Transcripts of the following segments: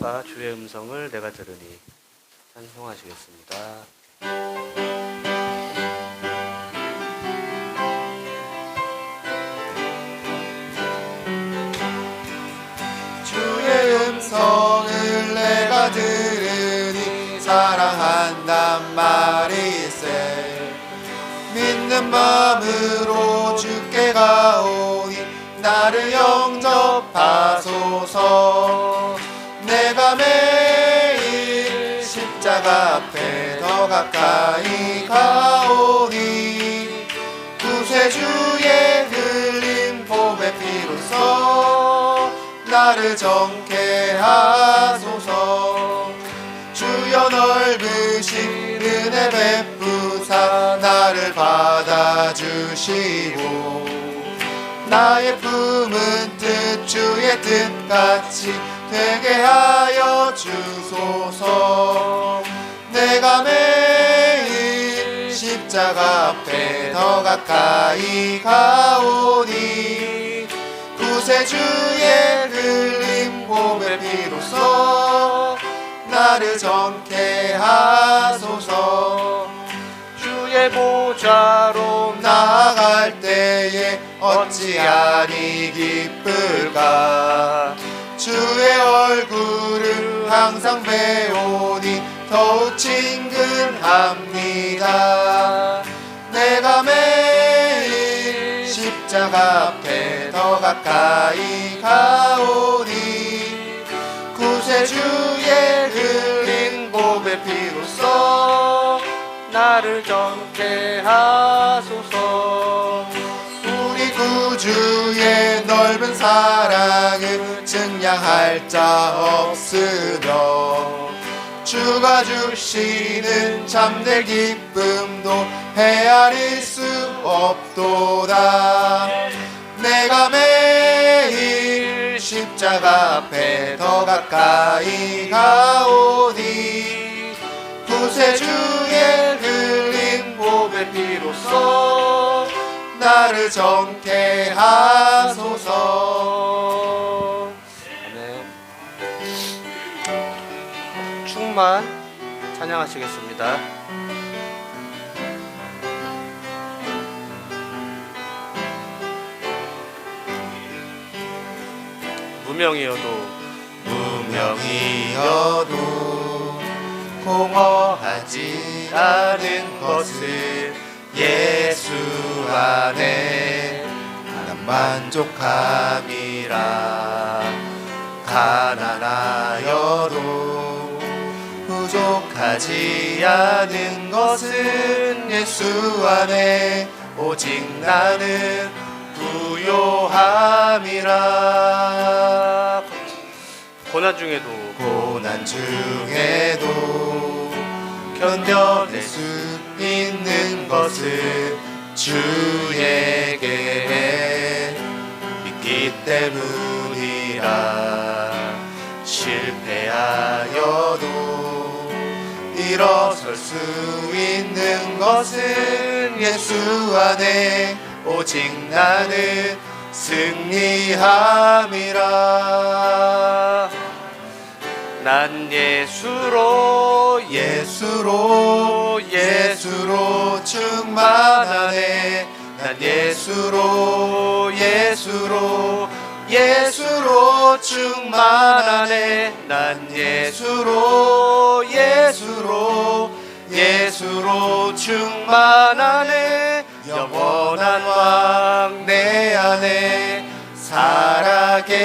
찬송가 주의 음성을 내가 들으니 찬송하시겠습니다. 주의 음성을 내가 들으니 사랑한단 말일세. 믿는 마음으로 주께 가오니 나를 영접하소서. 내가 매일 십자가 앞에 더 가까이 가오니 구세주의 흘린 봄의 피로써 나를 정케 하소서. 주여 넓으신 은혜 베푸사 나를 받아주시고 나의 품은 뜻 주의 뜻같이 되게 하여 주소서. 내가 매일 십자가 앞에 더 가까이 가오니 구세주의 흘린 봄의 피로써 나를 정케 하소서. 주의 보좌로 나아갈 때에 어찌하니 기쁠까. 주의 얼굴을 항상 배우니 더욱 친근합니다. 내가 매일 십자가 앞에 더 가까이 가오니 구세주의 흘린 봄의 피로써 나를 정케 하소서. 우리 구주의 넓은 사랑을 증량할 자 없으며 주가 주시는 참될 기쁨도 헤아릴 수 없도다. 내가 매일 십자가 앞에 더 가까이 가오니 구세주의 흘린 봄의 피로써 나를 정케 하소서. 아멘. 충만 찬양하시겠습니다. 무명이어도 공허하지 않은 것은 예수 안에 난 만족함이라. 가난하여도 부족하지 않은 것은 예수 안에 오직 나는 부요함이라. 고난 중에도 견뎌낼 수 있는 것은 주에게 믿기 때문이라. 실패하여도 일어설 수 있는 것은 예수 안에 오직 나는 승리함이라. 난 예수로 예수로 충만하네. 난 예수로 충만하네. 난 예수로 충만하네. 영원한 왕 내 안에 살아계시네.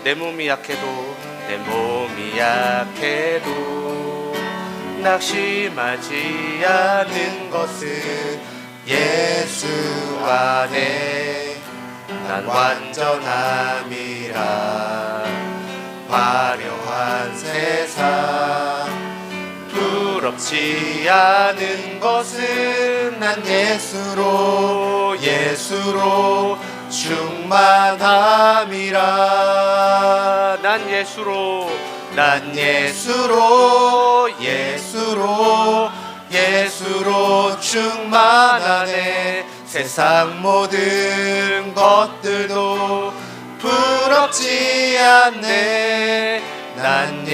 내 몸이 약해도 낙심하지 않은 것은 예수 안에 난 완전함이라. 화려한 세상 부럽지 않은 것은 난 예수로 충만함이라. 난 예수로 충만하네. 세상 모든 것들도 부럽지 두렵지 않네. 난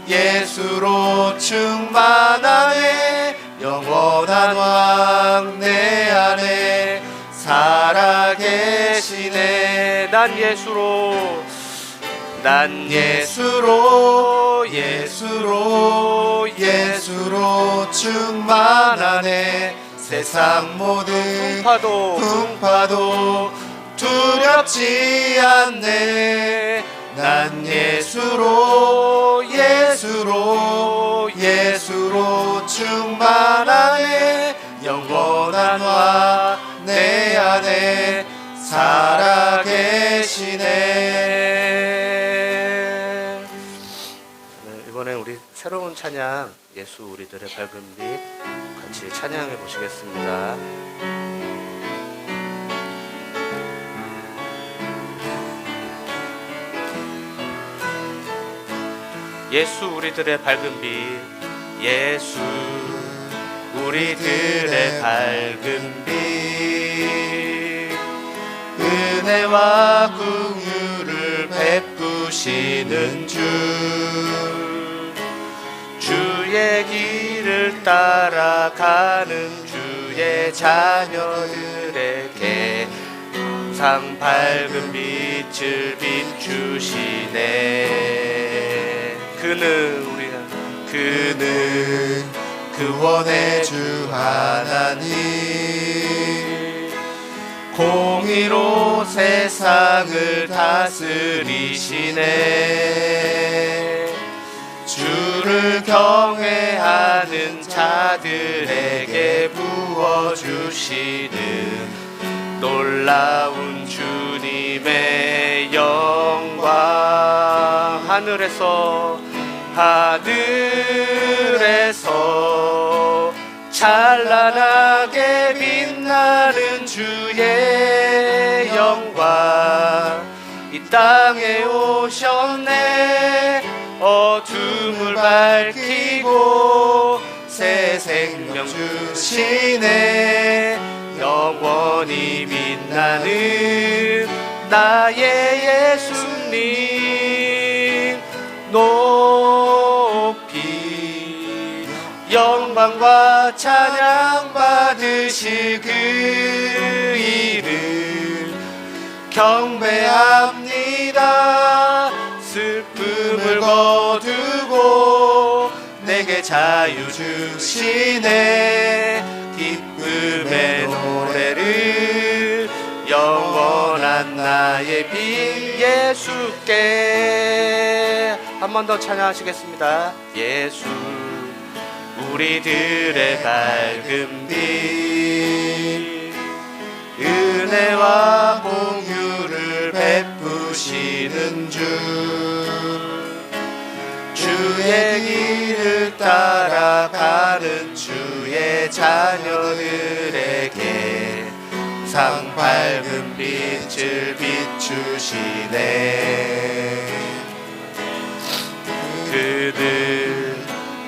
예수로 충만하네. 영원한 왕 내 안에 살아계시네. 난 예수로 충만하네. 세상 모든 풍파도 두렵지 않네. 난 예수로 충만하네. 영원한 왕 내 안에 살아계시네. 이번에 우리 새로운 찬양 예수 우리들의 밝은 빛 같이 찬양해 보시겠습니다. 예수 우리들의 밝은 빛, 예수 우리들의 밝은 빛, 은혜와 긍휼을 베푸시는 주의 길을 따라가는 주의 자녀들에게 항상 밝은 빛을 비추시네. 그는 구원의 주 하나님, 공의로 세상을 다스리시네. 주를 경외하는 자들에게 부어주시는 놀라운 주님의 영광. 하늘에서 찬란하게 빛나는 주의 영광. 이 땅에 오셨네. 어둠을 밝히고 새 생명 주시네. 영원히 빛나는 나의 예수님 높이 영광과 찬양 받으실 그 이름 경배합니다. 슬픔을 거두고 내게 자유 주시네. 기쁨의 노래를 영원한 나의 빛 예수께. 한 번 더 찬양하시겠습니다. 예수 우리들의 밝은 빛, 은혜와 공유를 베푸시는 주의 길을 따라가는 주의 자녀들에게 상 밝은 빛을 비추시네. 그들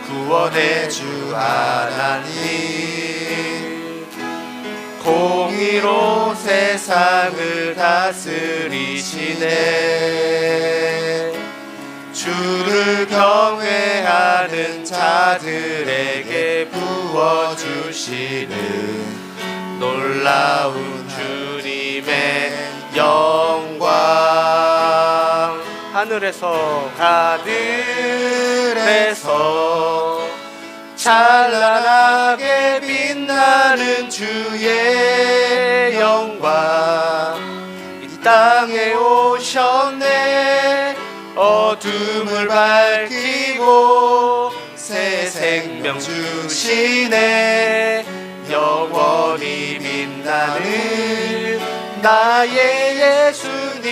구원의 주 하나님, 공의로 세상을 다스리시네. 주를 경외하는 자들에게 부어주시는 놀라운 주님의 영광. 하늘에서 찬란하게 빛나는 주의 영광. 이 땅에 오셨네. 어둠을 밝히고 새 생명 주시네. 영원히 빛나는 나의 예수님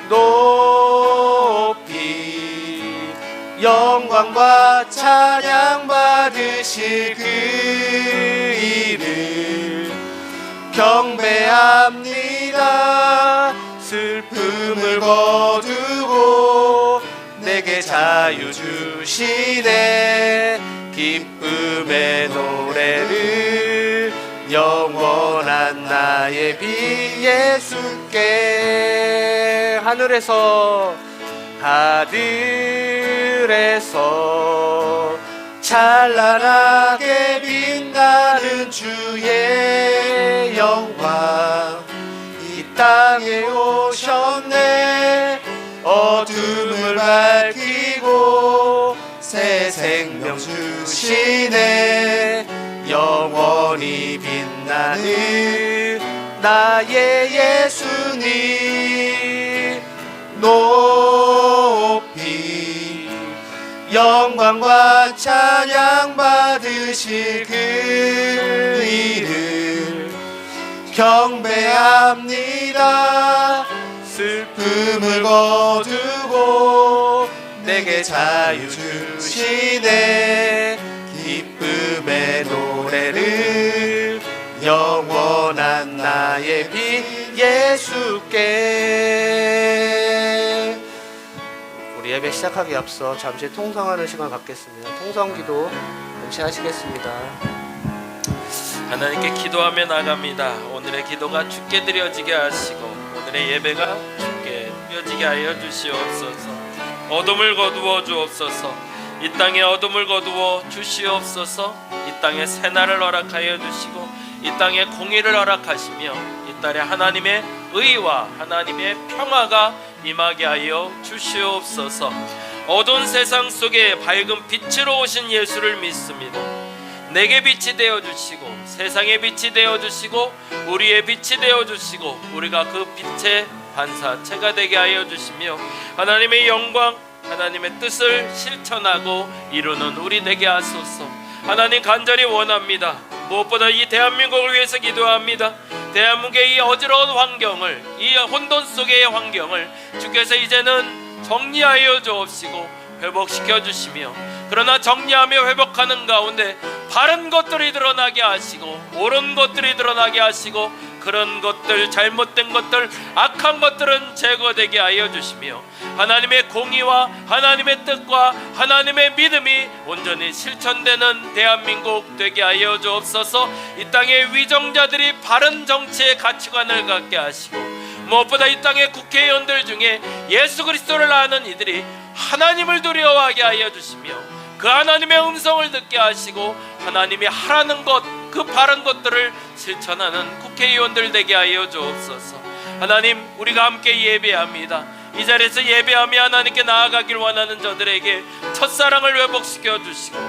높이 영광과 찬양 받으실 그 이름 경배합니다. 슬픔을 거두고 내게 자유 주시네. 기쁨의 노래를 영원한 나의 비 예수께. 하늘에서 찬란하게 빛나는 주의 영광, 이 땅에 오셨네. 어둠을 밝히고 새 생명 주시네. 영원히 빛나는 나의 예수님, 높이 영광과 찬양 받으실 그 이름 경배합니다. 슬픔을 거두고 내게 자유 주시네. 기쁨의 노래를 영원한 나의 비 예수께. 우리 예배 시작하기 앞서 잠시 통성하는 시간 갖겠습니다. 통성기도 같이 하시겠습니다. 하나님께 기도하며 나갑니다. 오늘의 기도가 주께 드려지게 하시고 오늘의 예배가 주께 드려지게 하여 주시옵소서. 어둠을 거두어 주옵소서. 이 땅에 어둠을 거두어 주시옵소서. 이 땅에 새날을 허락하여 주시고 이 땅에 공의를 허락하시며 이 딸에 하나님의 의와 하나님의 평화가 임하게 하여 주시옵소서. 어두운 세상 속에 밝은 빛으로 오신 예수를 믿습니다. 내게 빛이 되어주시고 세상의 빛이 되어주시고 우리의 빛이 되어주시고 우리가 그 빛의 반사체가 되게 하여 주시며 하나님의 영광 하나님의 뜻을 실천하고 이루는 우리 되게 하소서. 하나님 간절히 원합니다. 무엇보다 이 대한민국을 위해서 기도합니다. 대한민국의 이 어지러운 환경을, 이 혼돈 속의 환경을 주께서 이제는 정리하여 주옵시고 회복시켜 주시며, 그러나 정리하며 회복하는 가운데 바른 것들이 드러나게 하시고 옳은 것들이 드러나게 하시고 그런 것들, 잘못된 것들, 악한 것들은 제거되게 하여 주시며 하나님의 공의와 하나님의 뜻과 하나님의 믿음이 온전히 실천되는 대한민국 되게 하여 주옵소서. 이 땅의 위정자들이 바른 정치의 가치관을 갖게 하시고 무엇보다 이 땅의 국회의원들 중에 예수 그리스도를 아는 이들이 하나님을 두려워하게 하여 주시며 그 하나님의 음성을 듣게 하시고 하나님이 하라는 것, 그 바른 것들을 실천하는 국회의원들 되게 하여 주옵소서. 하나님, 우리가 함께 예배합니다. 이 자리에서 예배하며 하나님께 나아가길 원하는 저들에게 첫사랑을 회복시켜 주시고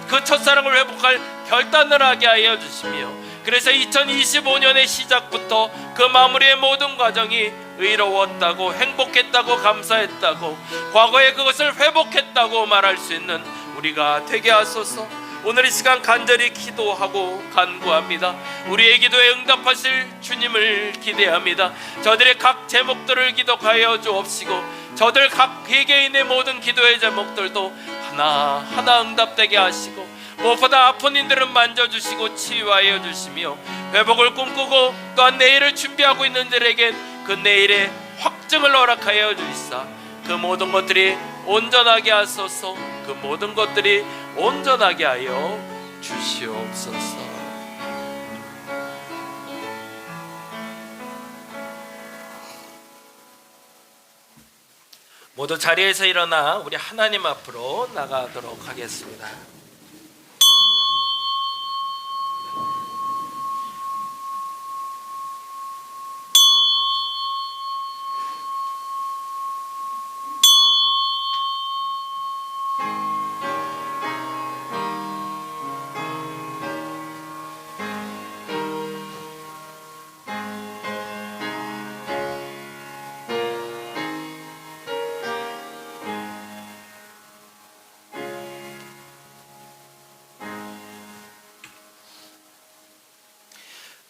그 첫사랑을 회복할 결단을 하게 하여 주시며, 그래서 2025년의 시작부터 그 마무리의 모든 과정이 의로웠다고, 행복했다고, 감사했다고, 과거에 그것을 회복했다고 말할 수 있는 우리가 되게 하소서. 오늘 이 시간 간절히 기도하고 간구합니다. 우리의 기도에 응답하실 주님을 기대합니다. 저들의 각 제목들을 기독하여 주옵시고 저들 각 개개인의 모든 기도의 제목들도 하나하나 응답되게 하시고 무엇보다 아픈 이들은 만져주시고 치유하여 주시며 회복을 꿈꾸고 또한 내일을 준비하고 있는 이들에겐 그 내일의 확증을 허락하여 주시사 그 모든 것들이 온전하게 하소서. 그 모든 것들이 온전하게 하여 주시옵소서. 모두 자리에서 일어나 우리 하나님 앞으로 나가도록 하겠습니다.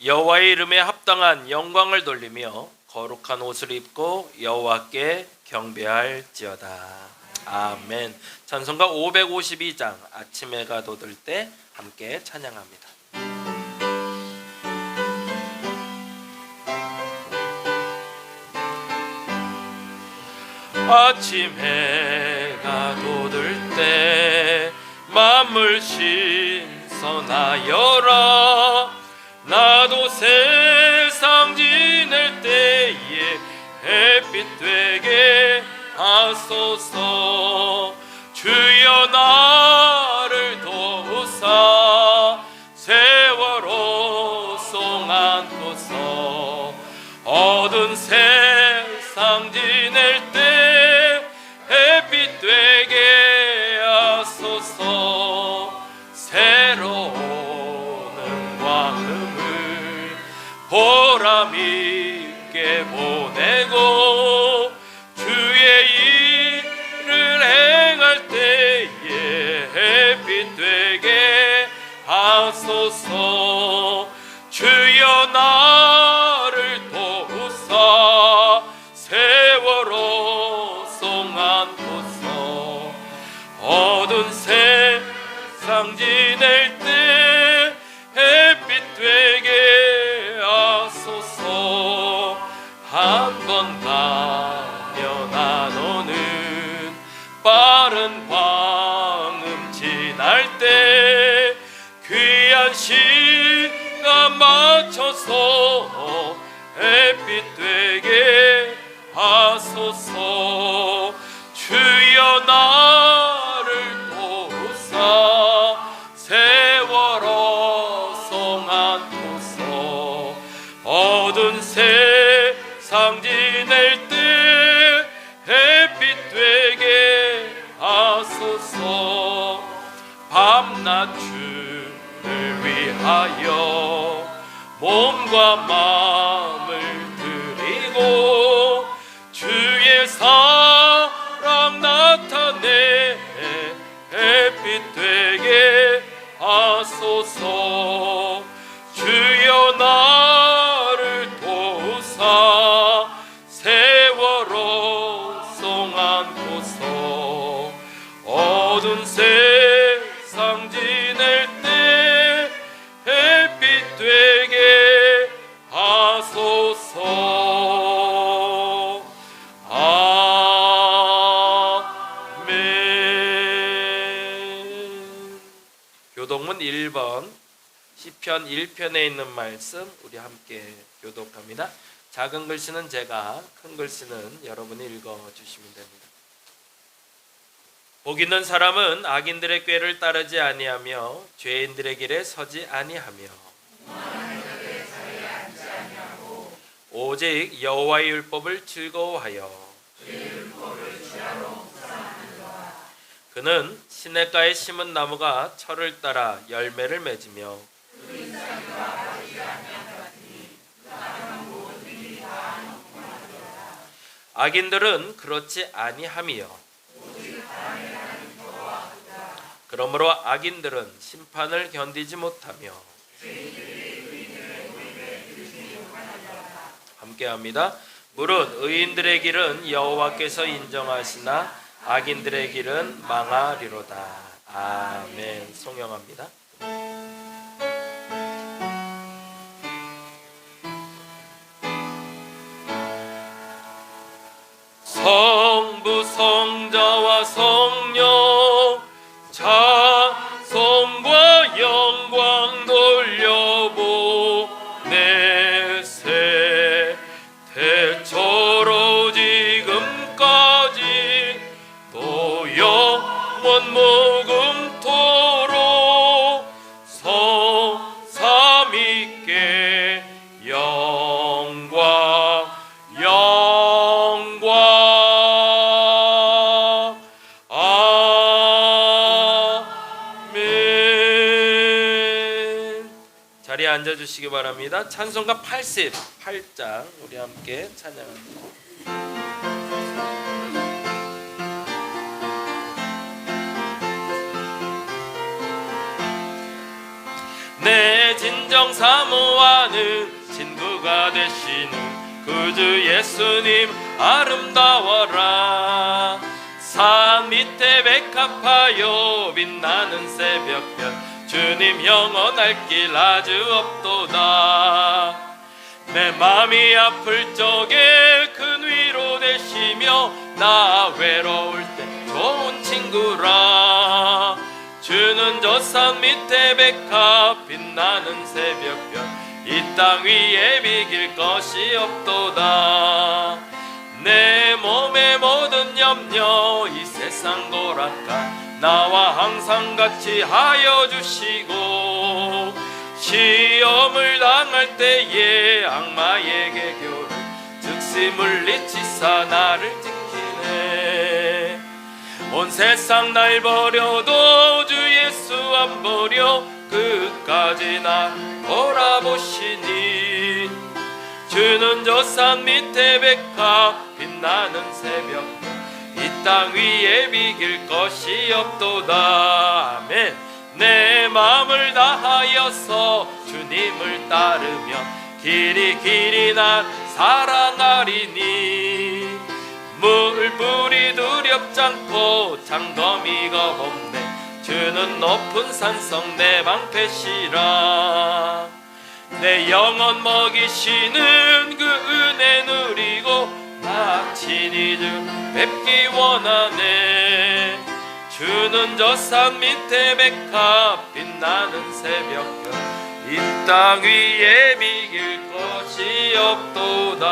여호와의 이름에 합당한 영광을 돌리며 거룩한 옷을 입고 여호와께 경배할지어다. 아멘. 찬송가 552장 아침 해가 돋을 때 함께 찬양합니다. 아침 해가 돋을 때 만물 신선하여라. 나 세상 지낼 때에 햇빛 되게 하소서. 주여 나를 도우사 세월호 송 안고서. 어두운 세상 지낼 때 햇빛 되게 하소서. 새로운 광음을 보람 있게 보내고 주의 일을 행할 때에 햇빛 되게 하소서. 주여 나를 도우사 세월호 송 안고서. 어두운 세상 지낼 때 햇빛 되게 하소서. 한 번 가며 난 오는 빠른 광음 지날 때 귀한 시간 맞춰서 햇빛 되게 하소서. 주여 나를 도우사 세월호 송 안고서. 어두운 세상 지낼 때 햇빛 되게 하소서. 밤낮 주를 위하여 몸과 마음을 드리고 주의 사랑 나타내 햇빛 되게 하소서. 주여 나를 도우사 세월호 송 안고서. 어두운 세상 지낼 때 햇빛 되게 하소서. 아멘. 교독문 1번 시편 1편에 있는 말씀 우리 함께 교독합니다. 작은 글씨는 제가, 큰 글씨는 여러분이 읽어주시면 됩니다. 복 있는 사람은 악인들의 꾀를 따르지 아니하며 죄인들의 길에 서지 아니하며 오직 여호와의 율법을 즐거워하여 그는 시냇가에 심은 나무가 철을 따라 열매를 맺으며 악인들은 그렇지 아니하며 그러므로 악인들은 심판을 견디지 못하며 함께합니다. 무릇 의인들의 길은 여호와께서 인정하시나 악인들의 길은 망하리로다. 아멘. 송영합니다. 성부 성자와 성령 찬송과 영광 돌려보내세. 태초로 지금까지 또 영원 무금토록 성삼위께 영광 아멘. 자리에 앉아주시기 바랍니다. 찬송가 88장 우리 함께 찬양합니다. 내 진정 사모하는 친구가 되시는 그 주 예수님 아름다워라. 산 밑에 백합하여 빛나는 새벽별 주님 영원할 길 아주 없도다. 내 맘이 아플 적에 큰 위로 되시며 나 외로울 때 좋은 친구라. 주는 저 산 밑에 백합 빛나는 새벽별 이 땅 위에 비길 것이 없도다. 내 몸의 모든 염려 이 세상 고락가 나와 항상 같이 하여 주시고, 시험을 당할 때에 악마에게 교를 즉시 물리치사 나를 지키네. 온 세상 날 버려도 주 예수 안 버려 끝까지 날 돌아보시니, 주는 저 산 밑에 백합 빛나는 새벽 이 땅 위에 비길 것이 없도다. 아멘. 내 마음을 다하여서 주님을 따르며 길이 길이 날 사랑하리니, 물불이 두렵지 않고 장거미가 없네. 주는 높은 산성 내 방패시라. 내 영혼 먹이시는 그 은혜 누리고 나 친히 주 뵙기 원하네. 주는 저 산 밑에 백합 빛나는 새벽별 이 땅 위에 비길 것이 없도다.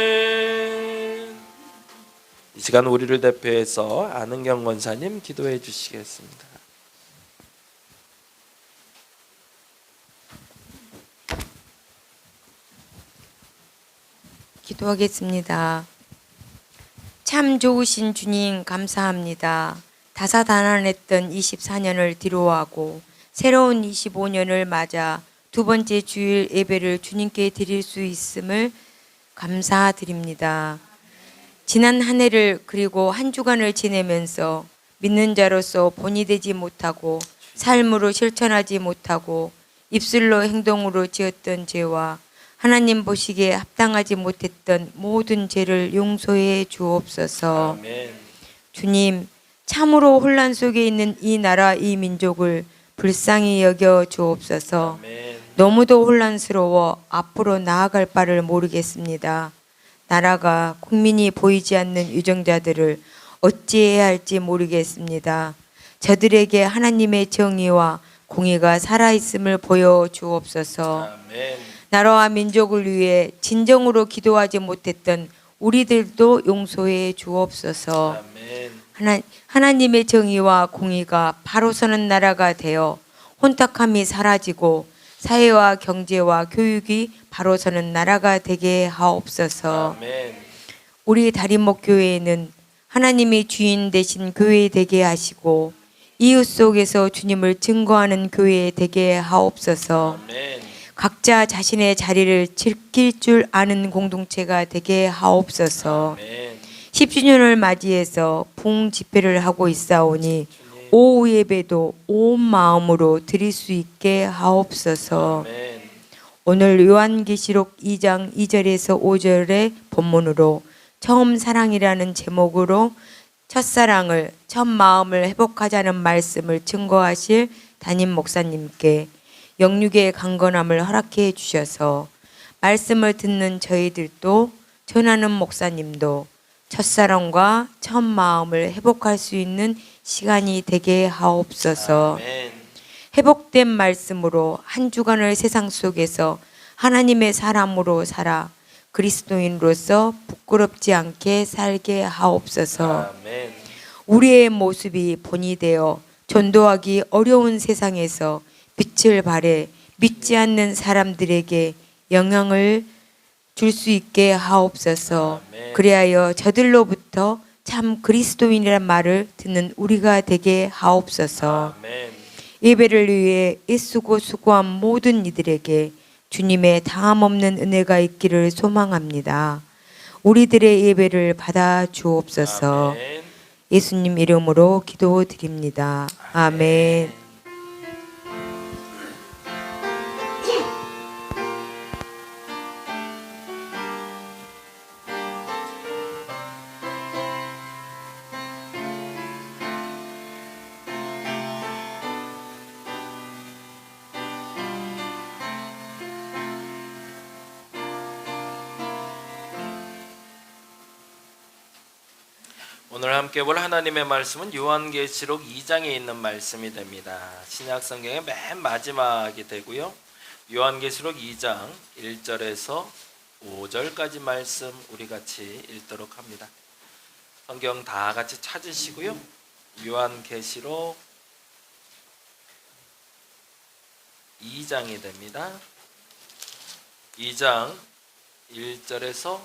아멘. 이 시간 우리를 대표해서 안은경 권사님 기도해 주시겠습니다. 기도하겠습니다. 참 좋으신 주님 감사합니다. 다사다난했던 24년을 뒤로하고 새로운 25년을 맞아 두 번째 주일 예배를 주님께 드릴 수 있음을 감사드립니다. 지난 한 해를 그리고 한 주간을 지내면서 믿는 자로서 본이 되지 못하고 삶으로 실천하지 못하고 입술로 행동으로 지었던 죄와 하나님 보시기에 합당하지 못했던 모든 죄를 용서해 주옵소서. 아멘. 주님, 참으로 혼란 속에 있는 이 나라 이 민족을 불쌍히 여겨 주옵소서. 아멘. 너무도 혼란스러워 앞으로 나아갈 바를 모르겠습니다. 나라가 국민이 보이지 않는 유정자들을 어찌해야 할지 모르겠습니다. 저들에게 하나님의 정의와 공의가 살아있음을 보여 주옵소서. 아멘. 나라와 민족을 위해 진정으로 기도하지 못했던 우리들도 용서해 주옵소서. 아멘. 하나님의 정의와 공의가 바로 서는 나라가 되어 혼탁함이 사라지고 사회와 경제와 교육이 바로 서는 나라가 되게 하옵소서. 아멘. 우리 다림목 교회에는 하나님이 주인 되신 교회 되게 하시고 이웃 속에서 주님을 증거하는 교회 되게 하옵소서. 아멘. 각자 자신의 자리를 지킬 줄 아는 공동체가 되게 하옵소서. 아멘. 10주년을 맞이해서 부흥 집회를 하고 있사오니 오후 예배도 온 마음으로 드릴 수 있게 하옵소서. 아멘. 오늘 요한계시록 2장 2절에서 5절의 본문으로 처음 사랑이라는 제목으로 첫사랑을 첫 마음을 회복하자는 말씀을 증거하실 담임 목사님께 영육의 강건함을 허락해 주셔서 말씀을 듣는 저희들도 전하는 목사님도 첫사랑과 첫 마음을 회복할 수 있는 시간이 되게 하옵소서. 아멘. 회복된 말씀으로 한 주간을 세상 속에서 하나님의 사람으로 살아 그리스도인으로서 부끄럽지 않게 살게 하옵소서. 아멘. 우리의 모습이 본이 되어 전도하기 어려운 세상에서 빛을 발해 믿지 않는 사람들에게 영향을 줄 수 있게 하옵소서. 아멘. 그리하여 저들로부터 참 그리스도인이란 말을 듣는 우리가 되게 하옵소서. 아멘. 예배를 위해 애쓰고 수고한 모든 이들에게 주님의 다함없는 은혜가 있기를 소망합니다. 우리들의 예배를 받아 주옵소서. 아멘. 예수님 이름으로 기도드립니다. 아멘. 오늘 함께 볼 하나님의 말씀은 요한계시록 2장에 있는 말씀이 됩니다. 신약 성경의 맨 마지막이 되고요. 요한계시록 2장 1절에서 5절까지 말씀 우리 같이 읽도록 합니다. 성경 다 같이 찾으시고요. 요한계시록 2장이 됩니다. 2장 1절에서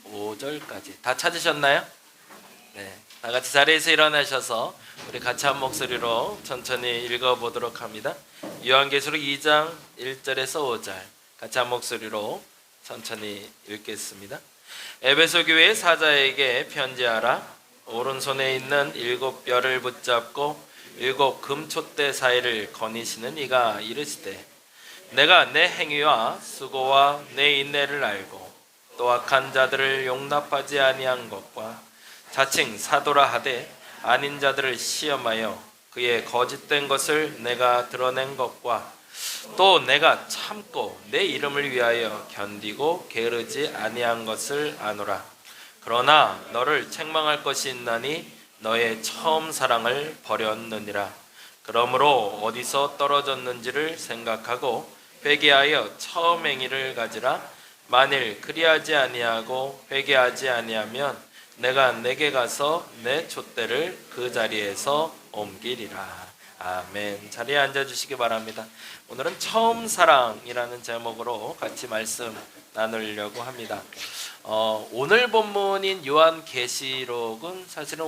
5절까지 다 찾으셨나요? 네, 다 같이 자리에서 일어나셔서 우리 같이 한 목소리로 천천히 읽어보도록 합니다. 요한계시록 2장 1절에서 5절 같이 한 목소리로 천천히 읽겠습니다. 에베소 교회의 사자에게 편지하라. 오른손에 있는 7뼈를 붙잡고 7 금촛대 사이를 거니시는 이가 이르시되 내가 내 행위와 수고와 내 인내를 알고 또 악한 자들을 용납하지 아니한 것과 자칭 사도라 하되 아닌 자들을 시험하여 그의 거짓된 것을 내가 드러낸 것과 또 내가 참고 내 이름을 위하여 견디고 게으르지 아니한 것을 아노라. 그러나 너를 책망할 것이 있나니 너의 처음 사랑을 버렸느니라. 그러므로 어디서 떨어졌는지를 생각하고 회개하여 처음 행위를 가지라. 만일 그리하지 아니하고 회개하지 아니하면 내가 내게 가서 내 촛대를 그 자리에서 옮기리라. 아멘. 자리에 앉아주시기 바랍니다. 오늘은 처음 사랑이라는 제목으로 같이 말씀 나누려고 합니다. 오늘 본문인 요한계시록은 사실은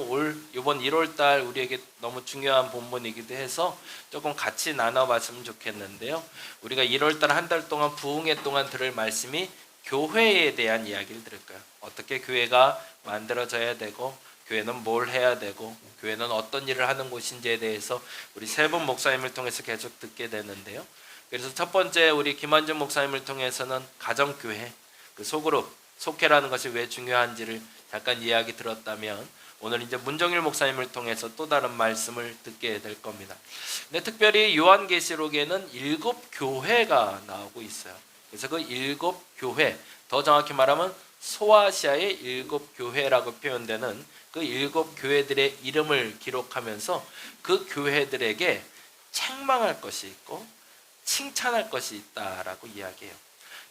이번 1월달 우리에게 너무 중요한 본문이기도 해서 조금 같이 나눠봤으면 좋겠는데요. 우리가 1월달 한 달 동안 부흥회 동안 들을 말씀이 교회에 대한 이야기를 들을 거예요. 어떻게 교회가 만들어져야 되고 교회는 뭘 해야 되고 교회는 어떤 일을 하는 곳인지에 대해서 우리 세 분 목사님을 통해서 계속 듣게 되는데요. 그래서 첫 번째 우리 김한준 목사님을 통해서는 가정교회, 그 소그룹, 속회라는 것이 왜 중요한지를 잠깐 이야기 들었다면 오늘 이제 문정일 목사님을 통해서 또 다른 말씀을 듣게 될 겁니다. 근데 특별히 요한계시록에는 7 교회가 나오고 있어요. 그래서 그 7 교회, 더 정확히 말하면 소아시아의 7 교회라고 표현되는 그 7 교회들의 이름을 기록하면서 그 교회들에게 책망할 것이 있고 칭찬할 것이 있다라고 이야기해요.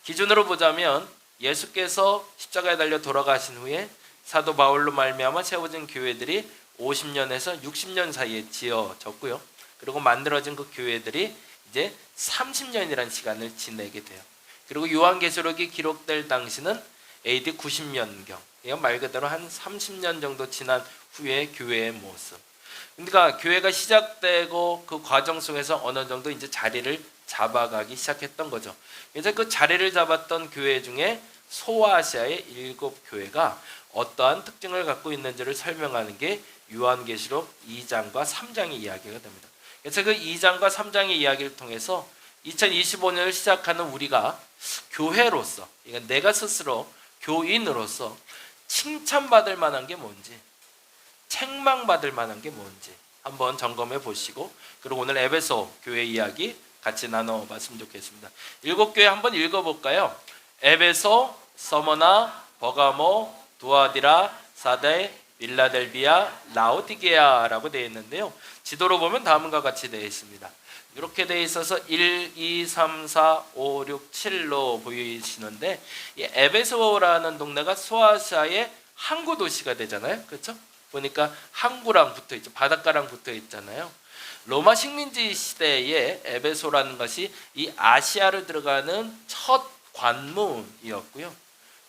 기준으로 보자면 예수께서 십자가에 달려 돌아가신 후에 사도 바울로 말미암아 세워진 교회들이 50년에서 60년 사이에 지어졌고요. 그리고 만들어진 그 교회들이 이제 30년이라는 시간을 지내게 돼요. 그리고 요한계시록이 기록될 당시는 AD 90년경, 말 그대로 한 30년 정도 지난 후의 교회의 모습. 그러니까 교회가 시작되고 그 과정 속에서 어느 정도 이제 자리를 잡아가기 시작했던 거죠. 그래서 그 자리를 잡았던 교회 중에 소아시아의 7 교회가 어떠한 특징을 갖고 있는지를 설명하는 게 요한계시록 2장과 3장의 이야기가 됩니다. 그래서 그 2장과 3장의 이야기를 통해서 2025년을 시작하는 우리가 교회로서, 그러니까 내가 스스로 교인으로서 칭찬받을 만한 게 뭔지, 책망받을 만한 게 뭔지 한번 점검해 보시고, 그리고 오늘 에베소 교회 이야기 같이 나눠봤으면 좋겠습니다. 7 교회 한번 읽어볼까요? 에베소, 서머나, 버가모, 두아디라, 사데, 빌라델비아, 라오디게아라고 되어 있는데요. 지도로 보면 다음과 같이 되어 있습니다. 이렇게 되어 있어서 1, 2, 3, 4, 5, 6, 7로 보이시는데, 이 에베소라는 동네가 소아시아의 항구 도시가 되잖아요. 그렇죠? 보니까 항구랑 붙어 있죠. 바닷가랑 붙어 있잖아요. 로마 식민지 시대에 에베소라는 것이 이 아시아를 들어가는 첫 관문이었고요.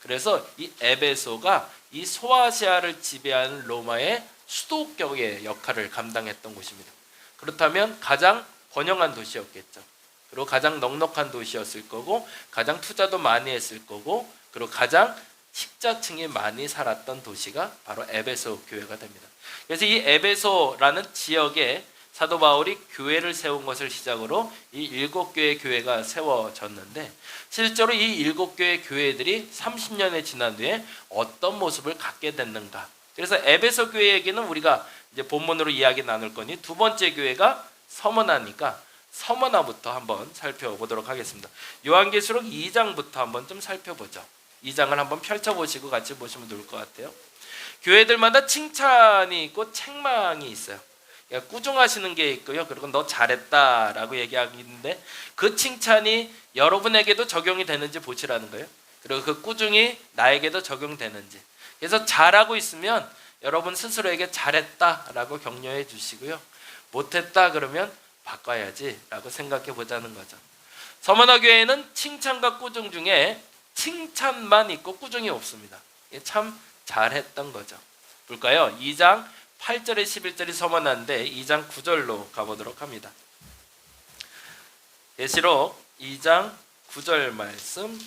그래서 이 에베소가 이 소아시아를 지배하는 로마의 수도격의 역할을 감당했던 곳입니다. 그렇다면 가장 번영한 도시였겠죠. 그리고 가장 넉넉한 도시였을 거고, 가장 투자도 많이 했을 거고, 그리고 가장 식자층이 많이 살았던 도시가 바로 에베소 교회가 됩니다. 그래서 이 에베소라는 지역에 사도 바울이 교회를 세운 것을 시작으로 이 7 교회 교회가 세워졌는데, 실제로 이 7 교회 교회들이 30년이 지난 뒤에 어떤 모습을 갖게 됐는가. 그래서 에베소 교회에게는 우리가 이제 본문으로 이야기 나눌 거니 두 번째 교회가 서머나니까 서머나부터 한번 살펴보도록 하겠습니다. 요한계시록 2장부터 한번 좀 살펴보죠. 2장을 한번 펼쳐보시고 같이 보시면 좋을 것 같아요. 교회들마다 칭찬이 있고 책망이 있어요. 그러니까 꾸중하시는 게 있고요. 그리고 너 잘했다라고 얘기하는데 그 칭찬이 여러분에게도 적용이 되는지 보시라는 거예요. 그리고 그 꾸중이 나에게도 적용되는지. 그래서 잘하고 있으면 여러분 스스로에게 잘했다라고 격려해 주시고요. 못했다 그러면 바꿔야지라고 생각해 보자는 거죠. 서머나 교회는 칭찬과 꾸중 중에 칭찬만 있고 꾸중이 없습니다. 이게 참 잘했던 거죠. 볼까요? 2장 8절에 11절이 서머나인데 2장 9절로 가보도록 합니다. 계시록 2장 9절 말씀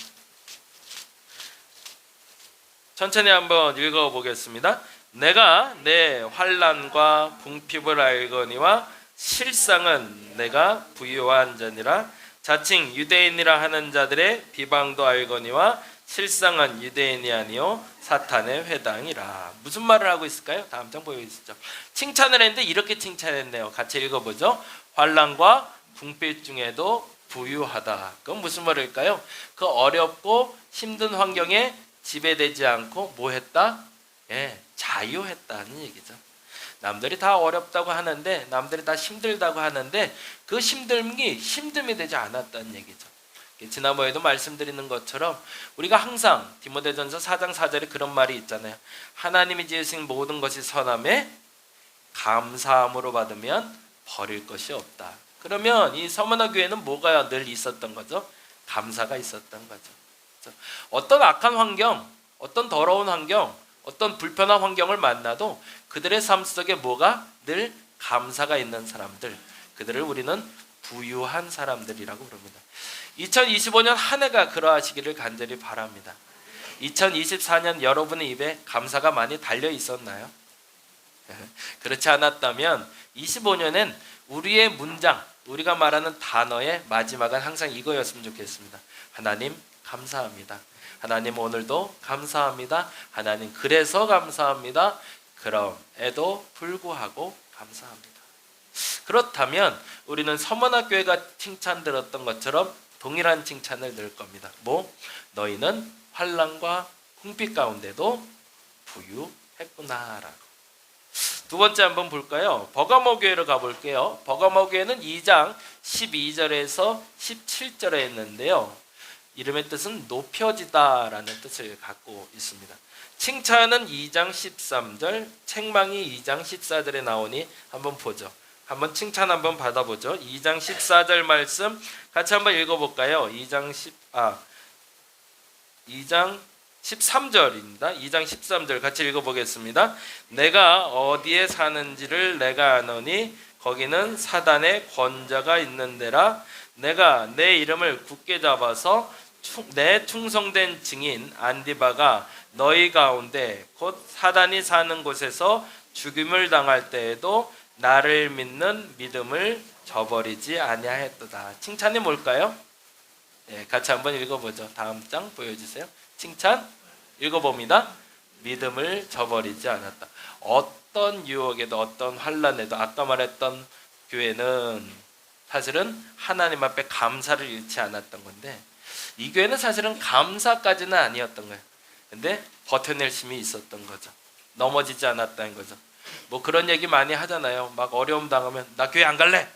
천천히 한번 읽어보겠습니다. 내가 내 환난과 궁핍을 알거니와 실상은 내가 부유한 자니라. 자칭 유대인이라 하는 자들의 비방도 알거니와 실상은 유대인이 아니요 사탄의 회당이라. 무슨 말을 하고 있을까요? 다음 장 보여주시죠. 칭찬을 했는데 이렇게 칭찬했네요. 같이 읽어보죠. 환난과 궁핍 중에도 부유하다. 그건 무슨 말일까요? 그 어렵고 힘든 환경에 지배되지 않고 뭐 했다? 자유했다는 얘기죠. 남들이 다 어렵다고 하는데, 남들이 다 힘들다고 하는데 그 힘듦이 되지 않았다는 얘기죠. 지난번에도 말씀드리는 것처럼 우리가 항상 디모데전서 4장 4절에 그런 말이 있잖아요. 하나님이 지으신 모든 것이 선함에 감사함으로 받으면 버릴 것이 없다. 그러면 이 서머나 교회는 뭐가 늘 있었던 거죠? 감사가 있었던 거죠. 어떤 악한 환경, 어떤 더러운 환경, 어떤 불편한 환경을 만나도 그들의 삶 속에 뭐가 늘 감사가 있는 사람들, 그들을 우리는 부유한 사람들이라고 부릅니다. 2025년 한 해가 그러하시기를 간절히 바랍니다. 2024년 여러분의 입에 감사가 많이 달려 있었나요? 그렇지 않았다면 25년엔 우리의 문장, 우리가 말하는 단어의 마지막은 항상 이거였으면 좋겠습니다. 하나님 감사합니다. 하나님 오늘도 감사합니다. 하나님 그래서 감사합니다. 그럼에도 불구하고 감사합니다. 그렇다면 우리는 서머나 교회가 칭찬 들었던 것처럼 동일한 칭찬을 늘 겁니다. 너희는 환난과 궁핍 가운데도 부유했구나라고. 두 번째 한번 볼까요? 버가모 교회로 가볼게요. 버가모 교회는 2장 12절에서 17절에 있는데요. 이름의 뜻은 높여지다라는 뜻을 갖고 있습니다. 칭찬은 2장 13절, 책망이 2장 14절에 나오니 한번 보죠. 한번 칭찬 한번 받아보죠. 2장 14절 말씀 같이 한번 읽어볼까요? 2장 13절입니다. 2장 13절 같이 읽어보겠습니다. 내가 어디에 사는지를 내가 아노니 거기는 사단의 권자가 있는 데라. 내가 내 이름을 굳게 잡아서 내 충성된 증인 안디바가 너희 가운데 곧 사단이 사는 곳에서 죽임을 당할 때에도 나를 믿는 믿음을 저버리지 아니하였도다. 칭찬이 뭘까요? 같이 한번 읽어보죠. 다음 장 보여주세요. 칭찬 읽어봅니다. 믿음을 저버리지 않았다. 어떤 유혹에도 어떤 환난에도 아까 말했던 교회는 사실은 하나님 앞에 감사를 잃지 않았던 건데 이 교회는 사실은 감사까지는 아니었던 거예요. 근데 버텨낼 힘이 있었던 거죠. 넘어지지 않았다는 거죠. 뭐 그런 얘기 많이 하잖아요. 막 어려움 당하면 나 교회 안 갈래.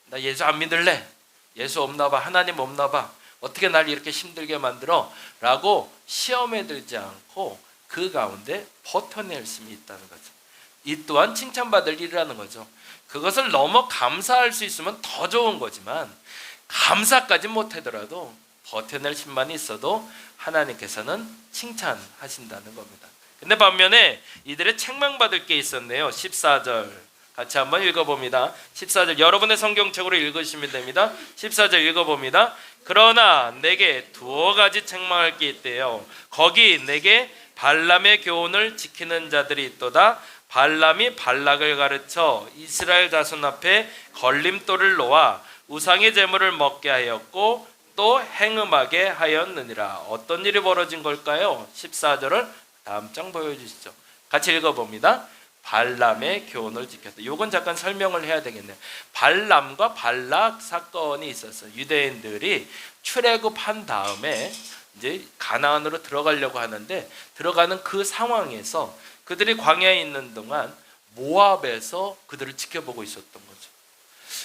나 예수 안 믿을래. 예수 없나 봐. 하나님 없나 봐. 어떻게 날 이렇게 힘들게 만들어? 라고 시험에 들지 않고 그 가운데 버텨낼 힘이 있다는 거죠. 이 또한 칭찬받을 일이라는 거죠. 그것을 넘어 감사할 수 있으면 더 좋은 거지만 감사까지 못하더라도 버텨낼 힘만 있어도 하나님께서는 칭찬하신다는 겁니다. 근데 반면에 이들의 책망받을 게 있었네요. 14절 같이 한번 읽어봅니다. 14절 여러분의 성경책으로 읽으시면 됩니다. 14절 읽어봅니다. 그러나 내게 두어 가지 책망할 게 있대요. 거기 내게 발람의 교훈을 지키는 자들이 있도다. 발람이 발락을 가르쳐 이스라엘 자손 앞에 걸림돌을 놓아 우상의 제물을 먹게 하였고 또 행음하게 하였느니라. 어떤 일이 벌어진 걸까요? 14절을 다음 장 보여주시죠. 같이 읽어봅니다. 발람의 교훈을 지켰다. 이건 잠깐 설명을 해야 되겠네요. 발람과 발락 사건이 있었어요. 유대인들이 출애굽한 다음에 이제 가나안으로 들어가려고 하는데 들어가는 그 상황에서 그들이 광야에 있는 동안 모압에서 그들을 지켜보고 있었던 거죠.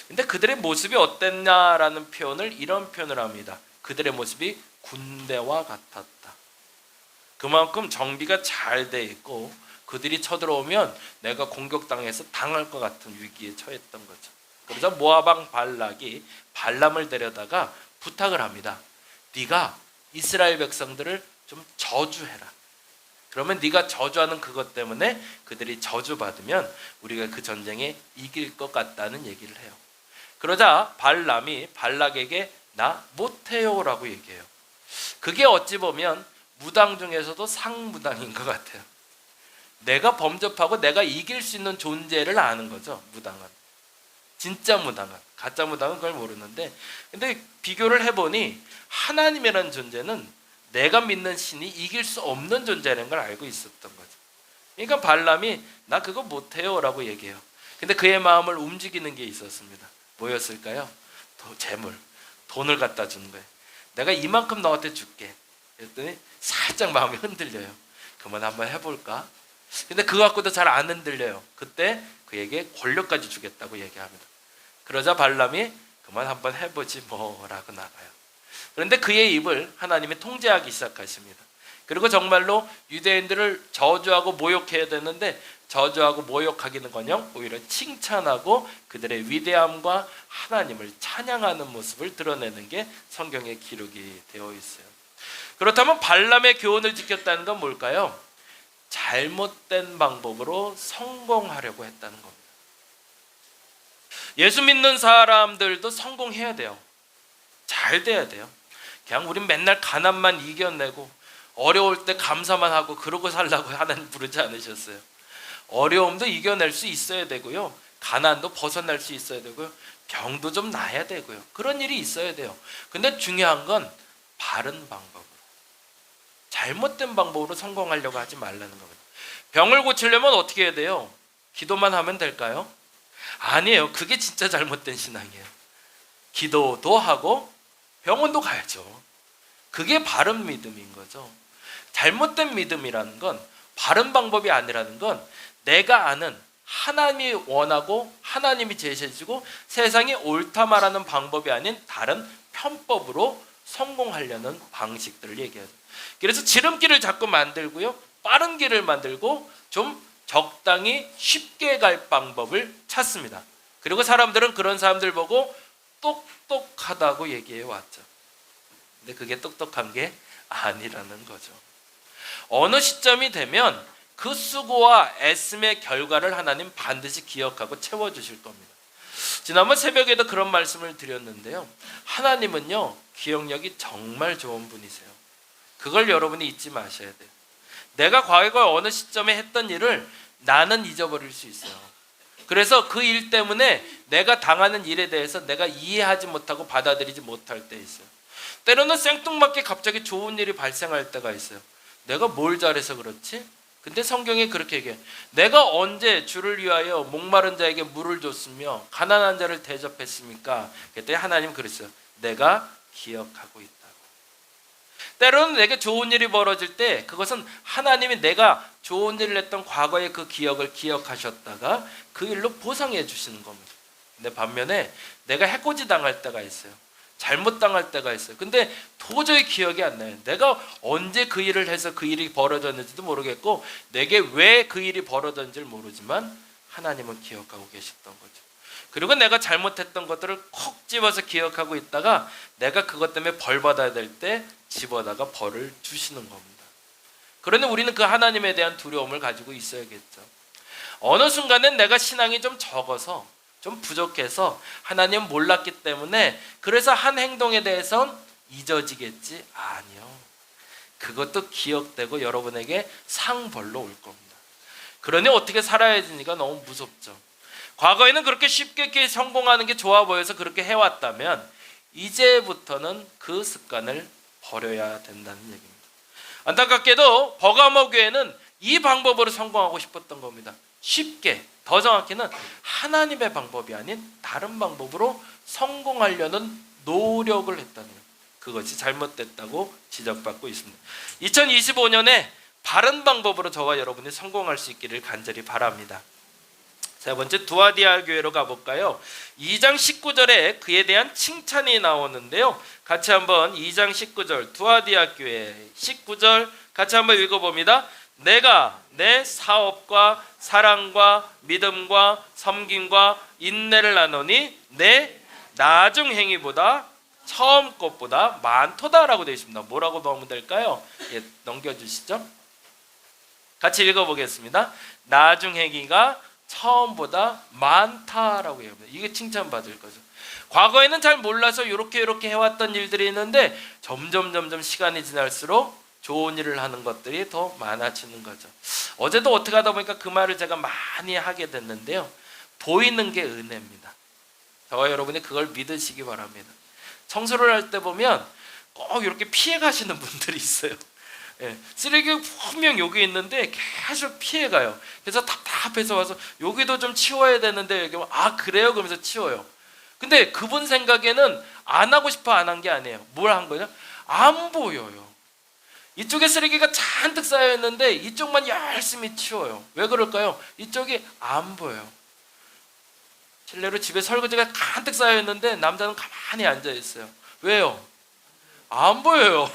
근데 그들의 모습이 어땠냐라는 표현을 이런 표현을 합니다. 그들의 모습이 군대와 같았다. 그만큼 정비가 잘 돼 있고 그들이 쳐들어오면 내가 공격당해서 당할 것 같은 위기에 처했던 거죠. 그러자 모압 왕 발락이 발람을 데려다가 부탁을 합니다. 네가 이스라엘 백성들을 좀 저주해라. 그러면 네가 저주하는 그것 때문에 그들이 저주받으면 우리가 그 전쟁에 이길 것 같다는 얘기를 해요. 그러자 발람이 발락에게 나 못해요 라고 얘기해요. 그게 어찌 보면 무당 중에서도 상무당인 것 같아요. 내가 범접하고 내가 이길 수 있는 존재를 아는 거죠. 무당은. 진짜 무당은. 가짜 무당은 그걸 모르는데, 근데 비교를 해보니 하나님이라는 존재는 내가 믿는 신이 이길 수 없는 존재라는 걸 알고 있었던 거죠. 그러니까 발람이 나 그거 못해요 라고 얘기해요. 근데 그의 마음을 움직이는 게 있었습니다. 뭐였을까요? 재물, 돈을 갖다 주는 거예요. 내가 이만큼 너한테 줄게. 그랬더니 살짝 마음이 흔들려요. 그만 한번 해볼까? 근데 그거 갖고도 잘 안 흔들려요. 그때 그에게 권력까지 주겠다고 얘기합니다. 그러자 발람이 그만 한번 해보지 뭐라고 나가요. 그런데 그의 입을 하나님이 통제하기 시작하십니다. 그리고 정말로 유대인들을 저주하고 모욕해야 되는데 저주하고 모욕하기는커녕 오히려 칭찬하고 그들의 위대함과 하나님을 찬양하는 모습을 드러내는 게 성경에 기록이 되어 있어요. 그렇다면 발람의 교훈을 지켰다는 건 뭘까요? 잘못된 방법으로 성공하려고 했다는 겁니다. 예수 믿는 사람들도 성공해야 돼요. 잘 돼야 돼요. 그냥 우린 맨날 가난만 이겨내고 어려울 때 감사만 하고 그러고 살라고 하나님 부르지 않으셨어요. 어려움도 이겨낼 수 있어야 되고요. 가난도 벗어날 수 있어야 되고요. 병도 좀 나야 되고요. 그런 일이 있어야 돼요. 근데 중요한 건 바른 방법으로, 잘못된 방법으로 성공하려고 하지 말라는 겁니다. 병을 고치려면 어떻게 해야 돼요? 기도만 하면 될까요? 아니에요. 그게 진짜 잘못된 신앙이에요. 기도도 하고 병원도 가야죠. 그게 바른 믿음인 거죠. 잘못된 믿음이라는 건, 바른 방법이 아니라는 건 내가 아는 하나님이 원하고 하나님이 제시해주고 세상이 옳다 말하는 방법이 아닌 다른 편법으로 성공하려는 방식들을 얘기하죠. 그래서 지름길을 자꾸 만들고요, 빠른 길을 만들고 좀 적당히 쉽게 갈 방법을 찾습니다. 그리고 사람들은 그런 사람들 보고 똑똑하다고 얘기해 왔죠. 근데 그게 똑똑한 게 아니라는 거죠. 어느 시점이 되면 그 수고와 애씀의 결과를 하나님 반드시 기억하고 채워주실 겁니다. 지난번 새벽에도 그런 말씀을 드렸는데요, 하나님은요 기억력이 정말 좋은 분이세요. 그걸 여러분이 잊지 마셔야 돼요. 내가 과거에 어느 시점에 했던 일을 나는 잊어버릴 수 있어요. 그래서 그 일 때문에 내가 당하는 일에 대해서 내가 이해하지 못하고 받아들이지 못할 때 있어요. 때로는 생뚱맞게 갑자기 좋은 일이 발생할 때가 있어요. 내가 뭘 잘해서 그렇지? 근데 성경에 그렇게 얘기해요. 내가 언제 주를 위하여 목마른 자에게 물을 줬으며 가난한 자를 대접했습니까? 그때 하나님 그랬어요. 내가 기억하고 있다고. 때로는 내게 좋은 일이 벌어질 때 그것은 하나님이 내가 좋은 일을 했던 과거의 그 기억을 기억하셨다가 그 일로 보상해 주시는 겁니다. 근데 반면에 내가 해코지 당할 때가 있어요. 잘못 당할 때가 있어요. 근데 도저히 기억이 안 나요. 내가 언제 그 일을 해서 그 일이 벌어졌는지도 모르겠고 내게 왜 그 일이 벌어졌는지를 모르지만 하나님은 기억하고 계셨던 거죠. 그리고 내가 잘못했던 것들을 콕 집어서 기억하고 있다가 내가 그것 때문에 벌 받아야 될 때 집어다가 벌을 주시는 겁니다. 그러니 우리는 그 하나님에 대한 두려움을 가지고 있어야겠죠. 어느 순간엔 내가 신앙이 좀 적어서 좀 부족해서 하나님 몰랐기 때문에 그래서 한 행동에 대해선 잊어지겠지? 아니요. 그것도 기억되고 여러분에게 상벌로 올 겁니다. 그러니 어떻게 살아야 되니까 너무 무섭죠. 과거에는 그렇게 쉽게 성공하는 게 좋아 보여서 그렇게 해왔다면 이제부터는 그 습관을 버려야 된다는 얘기입니다. 안타깝게도 버가모 교회는 이 방법으로 성공하고 싶었던 겁니다. 쉽게, 더 정확히는 하나님의 방법이 아닌 다른 방법으로 성공하려는 노력을 했다는 거예요. 그것이 잘못됐다고 지적받고 있습니다. 2025년에 바른 방법으로 저와 여러분이 성공할 수 있기를 간절히 바랍니다. 세 번째, 두아디아 교회로 가볼까요? 2장 19절에 그에 대한 칭찬이 나오는데요. 같이 한번 2장 19절 두아디아 교회 19절 같이 한번 읽어봅니다. 내가 내 사업과 사랑과 믿음과 섬김과 인내를 나누니 내 나중 행위보다 처음 것보다 많도다라고 되어 있습니다. 뭐라고 넣으면 될까요? 예, 넘겨주시죠. 같이 읽어보겠습니다. 나중 행위가 처음보다 많다라고 해요. 이게 칭찬받을 거죠. 과거에는 잘 몰라서 이렇게 해왔던 일들이 있는데 점점 시간이 지날수록 좋은 일을 하는 것들이 더 많아지는 거죠. 어제도 어떻게 하다 보니까 그 말을 제가 많이 하게 됐는데요. 보이는 게 은혜입니다. 저와 여러분이 그걸 믿으시기 바랍니다. 청소를 할 때 보면 꼭 이렇게 피해 가시는 분들이 있어요. 예, 쓰레기가 분명 여기 있는데 계속 피해 가요. 그래서 답답해서 와서 여기도 좀 치워야 되는데 여기 아 그래요? 그러면서 치워요. 근데 그분 생각에는 안 하고 싶어 안 한 게 아니에요. 뭘 한 거죠? 안 보여요. 이쪽에 쓰레기가 잔뜩 쌓여 있는데 이쪽만 열심히 치워요. 왜 그럴까요? 이쪽이 안 보여요. 실례로 집에 설거지가 가득 쌓여 있는데 남자는 가만히 앉아 있어요. 왜요? 안 보여요.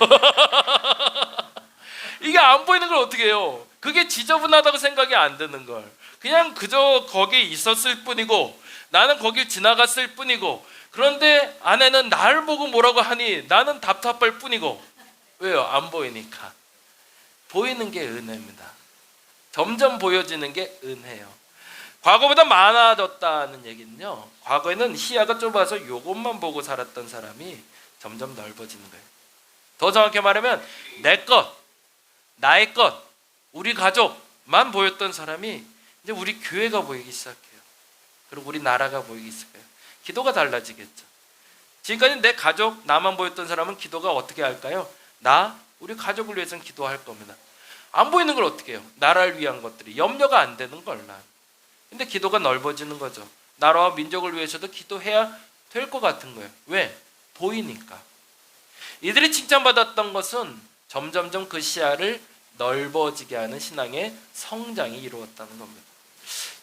이게 안 보이는 걸 어떻게 해요? 그게 지저분하다고 생각이 안 드는 걸. 그냥 그저 거기 있었을 뿐이고 나는 거길 지나갔을 뿐이고 그런데 아내는 나를 보고 뭐라고 하니 나는 답답할 뿐이고 왜요? 안 보이니까. 보이는 게 은혜입니다. 점점 보여지는 게 은혜예요. 과거보다 많아졌다는 얘기는요. 과거에는 시야가 좁아서 이것만 보고 살았던 사람이 점점 넓어지는 거예요. 더 정확히 말하면 내 것, 나의 것, 우리 가족만 보였던 사람이 이제 우리 교회가 보이기 시작해요. 그리고 우리 나라가 보이기 시작해요. 기도가 달라지겠죠. 지금까지 내 가족, 나만 보였던 사람은 기도가 어떻게 할까요? 우리 가족을 위해서는 기도할 겁니다. 안 보이는 걸 어떻게 해요? 나라를 위한 것들이 염려가 안 되는 걸 난. 근데 기도가 넓어지는 거죠. 나라와 민족을 위해서도 기도해야 될 것 같은 거예요. 왜? 보이니까. 이들이 칭찬받았던 것은 점점점 그 시야를 넓어지게 하는 신앙의 성장이 이루어졌다는 겁니다.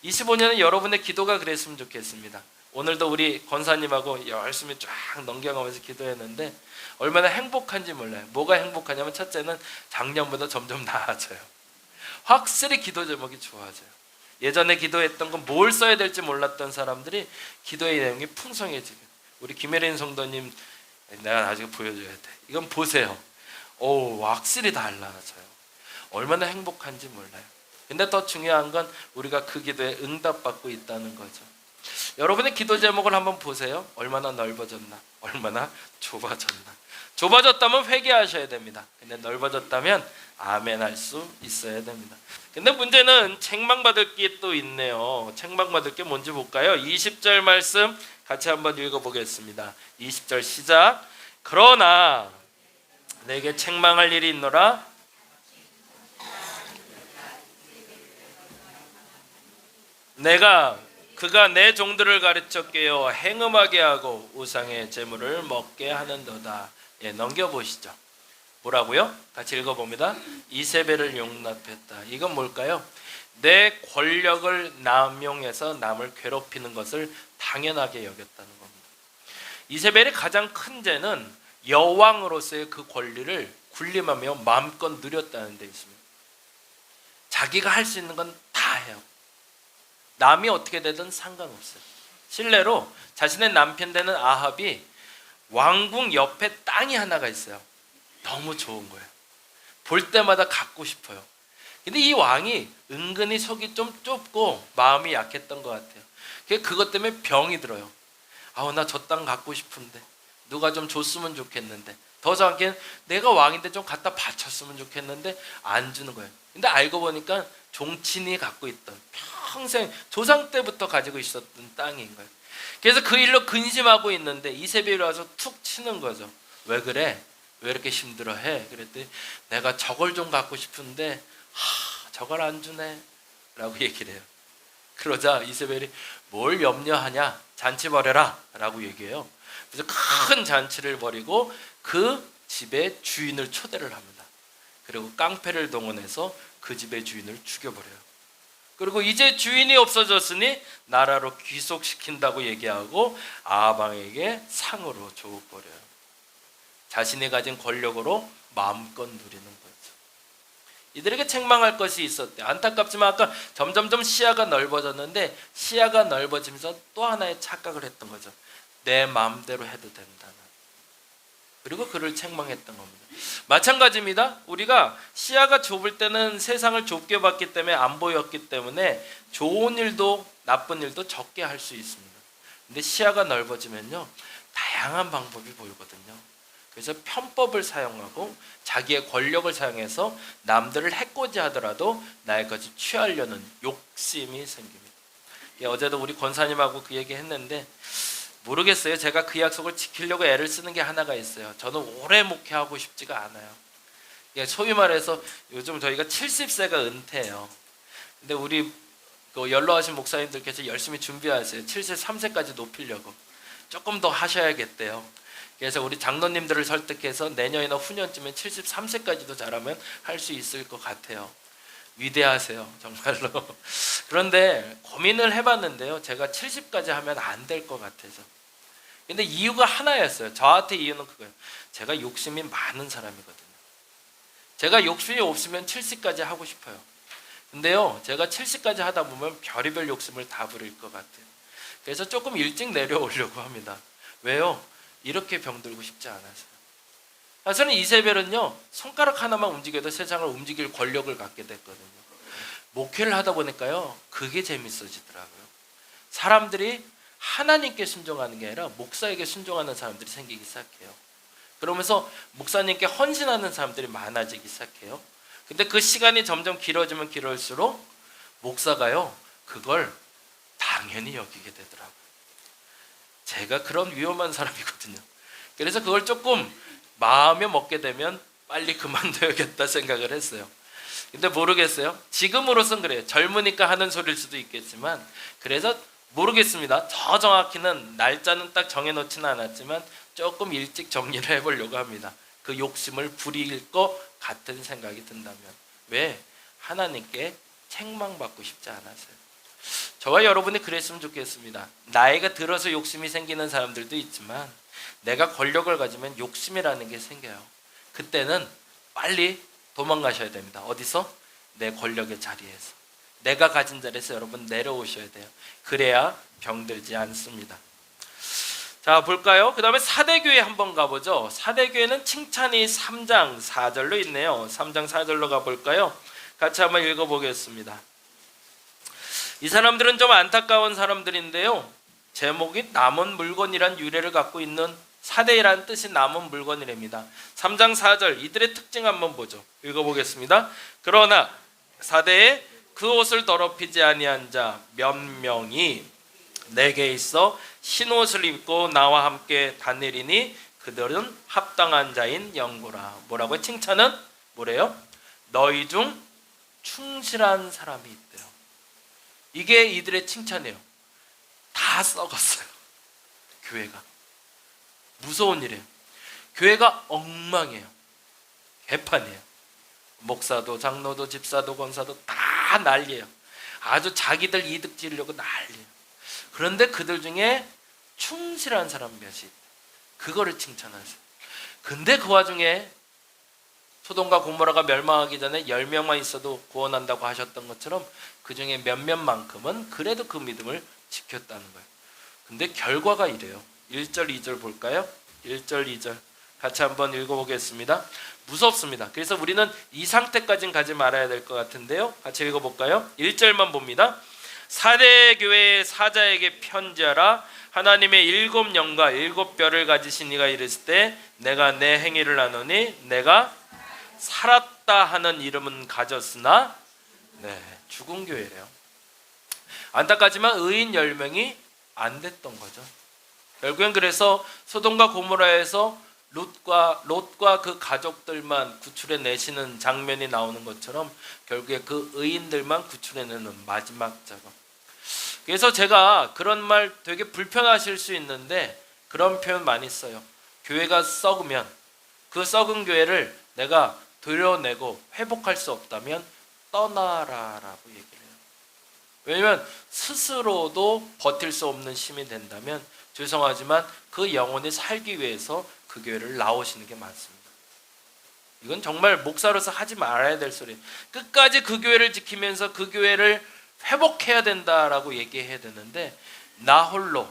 25년은 여러분의 기도가 그랬으면 좋겠습니다. 오늘도 우리 권사님하고 열심히 쫙 넘겨가면서 기도했는데 얼마나 행복한지 몰라요. 뭐가 행복하냐면 첫째는 작년보다 점점 나아져요. 확실히 기도 제목이 좋아져요. 예전에 기도했던 건 뭘 써야 될지 몰랐던 사람들이 기도의 내용이 풍성해지고 우리 김혜린 성도님 내가 나중에 보여줘야 돼. 이건 보세요. 오, 확실히 달라져요. 얼마나 행복한지 몰라요. 근데 더 중요한 건 우리가 그 기도에 응답받고 있다는 거죠. 여러분의 기도 제목을 한번 보세요. 얼마나 넓어졌나? 얼마나 좁아졌나? 좁아졌다면 회개하셔야 됩니다. 근데 넓어졌다면 아멘 할 수 있어야 됩니다. 근데 문제는 책망받을 게 또 있네요. 책망받을 게 뭔지 볼까요? 20절 말씀 같이 한번 읽어보겠습니다. 20절 시작. 그러나 내게 책망할 일이 있노라. 그가 내 종들을 가르쳐 깨어 행음하게 하고 우상의 제물을 먹게 하는도다. 예, 넘겨보시죠. 뭐라고요? 같이 읽어봅니다. 이세벨을 용납했다. 이건 뭘까요? 내 권력을 남용해서 남을 괴롭히는 것을 당연하게 여겼다는 겁니다. 이세벨의 가장 큰 죄는 여왕으로서의 그 권리를 군림하며 마음껏 누렸다는 데 있습니다. 자기가 할 수 있는 건 다 해요. 남이 어떻게 되든 상관없어요. 실례로 자신의 남편 되는 아합이 왕궁 옆에 땅이 하나가 있어요. 너무 좋은 거예요. 볼 때마다 갖고 싶어요. 근데 이 왕이 은근히 속이 좀 좁고 마음이 약했던 것 같아요. 그것 때문에 병이 들어요. 나 저 땅 갖고 싶은데 누가 좀 줬으면 좋겠는데 더 정확히는 내가 왕인데 좀 갖다 바쳤으면 좋겠는데 안 주는 거예요. 근데 알고 보니까 종친이 갖고 있던 평생 조상 때부터 가지고 있었던 땅인 거예요. 그래서 그 일로 근심하고 있는데 이세벨이 와서 툭 치는 거죠. 왜 그래? 왜 이렇게 힘들어해? 그랬더니 내가 저걸 좀 갖고 싶은데 저걸 안 주네 라고 얘기를 해요. 그러자 이세벨이 뭘 염려하냐? 잔치 벌여라 라고 얘기해요. 그래서 큰 잔치를 벌이고 그 집에 주인을 초대를 합니다. 그리고 깡패를 동원해서 그 집의 주인을 죽여버려요. 그리고 이제 주인이 없어졌으니 나라로 귀속시킨다고 얘기하고 아방에게 상으로 줘버려요. 자신이 가진 권력으로 마음껏 누리는 거죠. 이들에게 책망할 것이 있었대. 안타깝지만 아까 점점점 시야가 넓어졌는데 시야가 넓어지면서 또 하나의 착각을 했던 거죠. 내 마음대로 해도 된다는. 그리고 그를 책망했던 겁니다. 마찬가지입니다. 우리가 시야가 좁을 때는 세상을 좁게 봤기 때문에 안 보였기 때문에 좋은 일도 나쁜 일도 적게 할 수 있습니다. 근데 시야가 넓어지면요, 다양한 방법이 보이거든요. 그래서 편법을 사용하고 자기의 권력을 사용해서 남들을 해코지 하더라도 나의 것을 취하려는 욕심이 생깁니다. 어제도 우리 권사님하고 그 얘기 했는데 모르겠어요. 제가 그 약속을 지키려고 애를 쓰는 게 하나가 있어요. 저는 오래 목회하고 싶지가 않아요. 소위 말해서 요즘 저희가 70세가 은퇴예요. 근데 우리 그 연로하신 목사님들께서 열심히 준비하세요. 73세까지 높이려고. 조금 더 하셔야겠대요. 그래서 우리 장로님들을 설득해서 내년이나 후년쯤에 73세까지도 잘하면 할 수 있을 것 같아요. 위대하세요, 정말로. 그런데 고민을 해봤는데요, 제가 70까지 하면 안 될 것 같아서. 근데 이유가 하나였어요. 저한테 이유는 그거예요. 제가 욕심이 많은 사람이거든요. 제가 욕심이 없으면 70까지 하고 싶어요. 근데요, 제가 70까지 하다 보면 별의별 욕심을 다 부릴 것 같아요. 그래서 조금 일찍 내려오려고 합니다. 왜요? 이렇게 병들고 싶지 않아서요. 저는 이세벨은요, 손가락 하나만 움직여도 세상을 움직일 권력을 갖게 됐거든요. 목회를 하다 보니까요, 그게 재밌어지더라고요. 사람들이 하나님께 순종하는 게 아니라 목사에게 순종하는 사람들이 생기기 시작해요. 그러면서 목사님께 헌신하는 사람들이 많아지기 시작해요. 근데 그 시간이 점점 길어지면 길어질수록 목사가요, 그걸 당연히 여기게 되더라고요. 제가 그런 위험한 사람이거든요. 그래서 그걸 조금 마음에 먹게 되면 빨리 그만둬야겠다 생각을 했어요. 근데 모르겠어요. 지금으로선 그래요. 젊으니까 하는 소리일 수도 있겠지만, 그래서 모르겠습니다. 더 정확히는 날짜는 딱 정해놓지는 않았지만 조금 일찍 정리를 해보려고 합니다. 그 욕심을 부릴 것 같은 생각이 든다면. 왜? 하나님께 책망받고 싶지 않아서요. 저와 여러분이 그랬으면 좋겠습니다. 나이가 들어서 욕심이 생기는 사람들도 있지만 내가 권력을 가지면 욕심이라는 게 생겨요. 그때는 빨리 도망가셔야 됩니다. 어디서? 내 권력의 자리에서. 내가 가진 자리에서 여러분 내려오셔야 돼요. 그래야 병들지 않습니다. 자, 볼까요? 그 다음에 사대교회 한번 가보죠. 사대교회는 칭찬이 3장 4절로 있네요. 3장 4절로 가볼까요? 같이 한번 읽어보겠습니다. 이 사람들은 좀 안타까운 사람들인데요, 제목이 남은 물건이란 유래를 갖고 있는 사대이라는 뜻이 남은 물건이랍니다. 3장 4절 이들의 특징 한번 보죠. 읽어보겠습니다. 그러나 사대에 그 옷을 더럽히지 아니한 자 몇 명이 내게 있어 흰옷을 입고 나와 함께 다니리니 그들은 합당한 자인 영구라. 뭐라고요? 칭찬은 뭐래요? 너희 중 충실한 사람이 있대요. 이게 이들의 칭찬이에요. 다 썩었어요. 교회가. 무서운 일이에요. 교회가 엉망이에요. 개판이에요. 목사도 장로도 집사도 권사도 다 난리예요. 아주 자기들 이득 지으려고 난리예요. 그런데 그들 중에 충실한 사람 몇이 있다. 그거를 칭찬하세요. 근데 그 와중에 소돔과 고모라가 멸망하기 전에 10명만 있어도 구원한다고 하셨던 것처럼 그 중에 몇몇만큼은 그래도 그 믿음을 지켰다는 거예요. 근데 결과가 이래요. 1절 2절 볼까요? 1절 2절 같이 한번 읽어보겠습니다. 무섭습니다. 그래서 우리는 이 상태까지는 가지 말아야 될 것 같은데요, 같이 읽어볼까요? 1절만 봅니다. 사대교회의 사자에게 편지하라. 하나님의 7영과 7뼈를 가지신 이가 이르실 때 내가 내 행위를 아노니 내가 살았다 하는 이름은 가졌으나 죽은 교회래요. 안타깝지만 의인 10명이 안 됐던 거죠. 결국엔 그래서 소돔과 고모라에서 롯과 그 가족들만 구출해 내시는 장면이 나오는 것처럼 결국에 그 의인들만 구출해내는 마지막 작업. 그래서 제가 그런 말 되게 불편하실 수 있는데 그런 표현 많이 써요. 교회가 썩으면 그 썩은 교회를 내가 도려내고 회복할 수 없다면 떠나라라고 얘기를 해요. 왜냐면 스스로도 버틸 수 없는 힘이 된다면 죄송하지만 그 영혼이 살기 위해서 그 교회를 나오시는 게 맞습니다. 이건 정말 목사로서 하지 말아야 될 소리예요. 끝까지 그 교회를 지키면서 그 교회를 회복해야 된다라고 얘기해야 되는데 나 홀로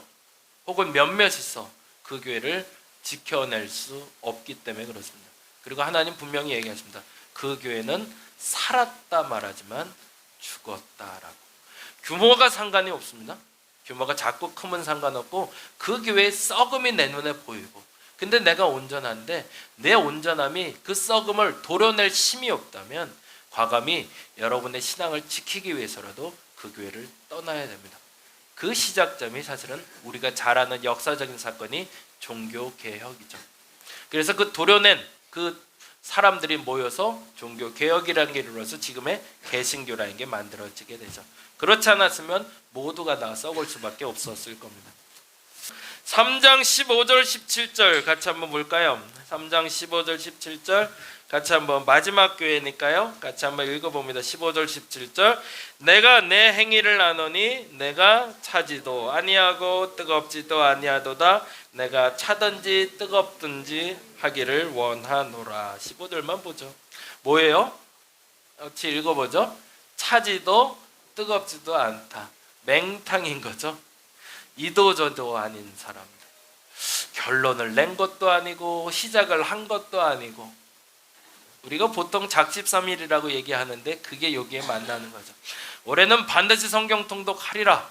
혹은 몇몇이서 그 교회를 지켜낼 수 없기 때문에 그렇습니다. 그리고 하나님 분명히 얘기하십니다. 그 교회는 살았다 말하지만 죽었다라고. 규모가 상관이 없습니다. 규모가 작고 크면 상관없고 그 교회의 썩음이 내 눈에 보이고 근데 내가 온전한데 내 온전함이 그 썩음을 도려낼 힘이 없다면 과감히 여러분의 신앙을 지키기 위해서라도 그 교회를 떠나야 됩니다. 그 시작점이 사실은 우리가 잘 아는 역사적인 사건이 종교개혁이죠. 그래서 그 도려낸 그 사람들이 모여서 종교개혁이라는 게 이루어서 지금의 개신교라는 게 만들어지게 되죠. 그렇지 않았으면 모두가 다 썩을 수밖에 없었을 겁니다. 3장 15절 17절 같이 한번 볼까요? 3장 15절 17절 같이 한번 마지막 교회니까요. 같이 한번 읽어봅니다. 15절 17절 내가 내 행위를 아노니 내가 차지도 아니하고 뜨겁지도 아니하도다 내가 차든지 뜨겁든지 하기를 원하노라. 15절만 보죠. 뭐예요? 같이 읽어보죠. 차지도 뜨겁지도 않다. 맹탕인 거죠. 이도저도 아닌 사람들. 결론을 낸 것도 아니고 시작을 한 것도 아니고 우리가 보통 작십삼일이라고 얘기하는데 그게 여기에 만나는 거죠. 올해는 반드시 성경 통독하리라.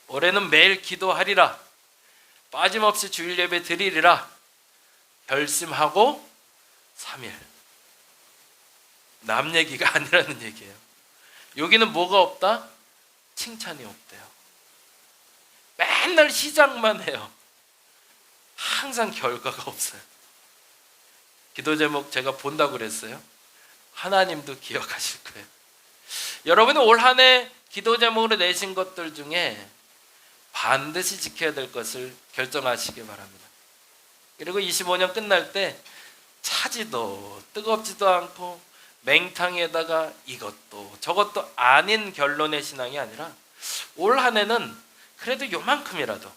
올해는 매일 기도하리라. 빠짐없이 주일 예배 드리리라. 결심하고 3일. 남 얘기가 아니라는 얘기예요. 여기는 뭐가 없다? 칭찬이 없대요. 맨날 시작만 해요. 항상 결과가 없어요. 기도 제목 제가 본다고 그랬어요. 하나님도 기억하실 거예요. 여러분이 올 한 해 기도 제목으로 내신 것들 중에 반드시 지켜야 될 것을 결정하시기 바랍니다. 그리고 25년 끝날 때 차지도 뜨겁지도 않고 맹탕에다가 이것도 저것도 아닌 결론의 신앙이 아니라 올 한 해는 그래도 요만큼이라도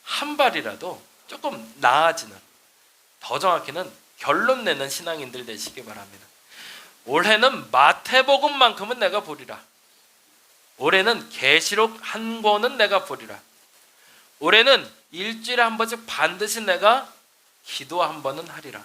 한 발이라도 조금 나아지는, 더 정확히는 결론 내는 신앙인들 되시기 바랍니다. 올해는 마태복음만큼은 내가 보리라. 올해는 계시록 한 권은 내가 보리라. 올해는 일주일에 한 번씩 반드시 내가 기도 한 번은 하리라.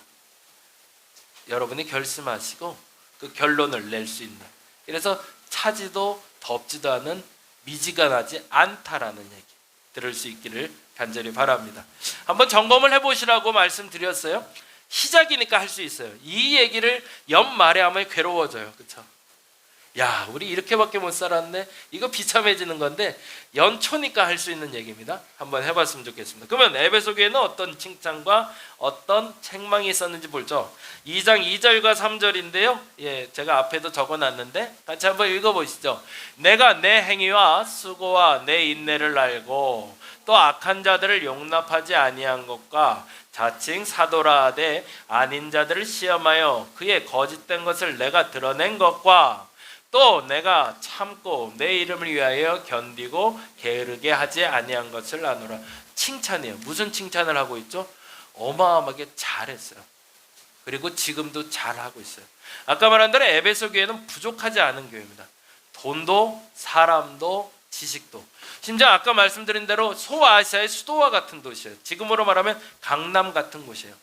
여러분이 결심하시고 그 결론을 낼 수 있는, 그래서 차지도 덥지도 않은 미지근하지 않다라는 얘기 들을 수 있기를 간절히 바랍니다. 한번 점검을 해보시라고 말씀드렸어요. 시작이니까 할 수 있어요. 이 얘기를 연말에 하면 괴로워져요. 그렇죠? 야, 우리 이렇게밖에 못 살았네. 이거 비참해지는 건데 연초니까 할 수 있는 얘기입니다. 한번 해봤으면 좋겠습니다. 그러면 에베소 교회는 어떤 칭찬과 어떤 책망이 있었는지 보죠. 2장 2절과 3절인데요. 예, 제가 앞에도 적어놨는데 같이 한번 읽어보시죠. 내가 내 행위와 수고와 내 인내를 알고 또 악한 자들을 용납하지 아니한 것과 자칭 사도라 하되 아닌 자들을 시험하여 그의 거짓된 것을 내가 드러낸 것과 또 내가 참고 내 이름을 위하여 견디고 게으르게 하지 아니한 것을 아노라. 칭찬이에요. 무슨 칭찬을 하고 있죠? 어마어마하게 잘했어요. 그리고 지금도 잘하고 있어요. 아까 말한 대로 에베소 교회는 부족하지 않은 교회입니다. 돈도 사람도 지식도, 심지어 아까 말씀드린 대로 소아시아의 수도와 같은 도시예요. 지금으로 말하면 강남 같은 곳이에요.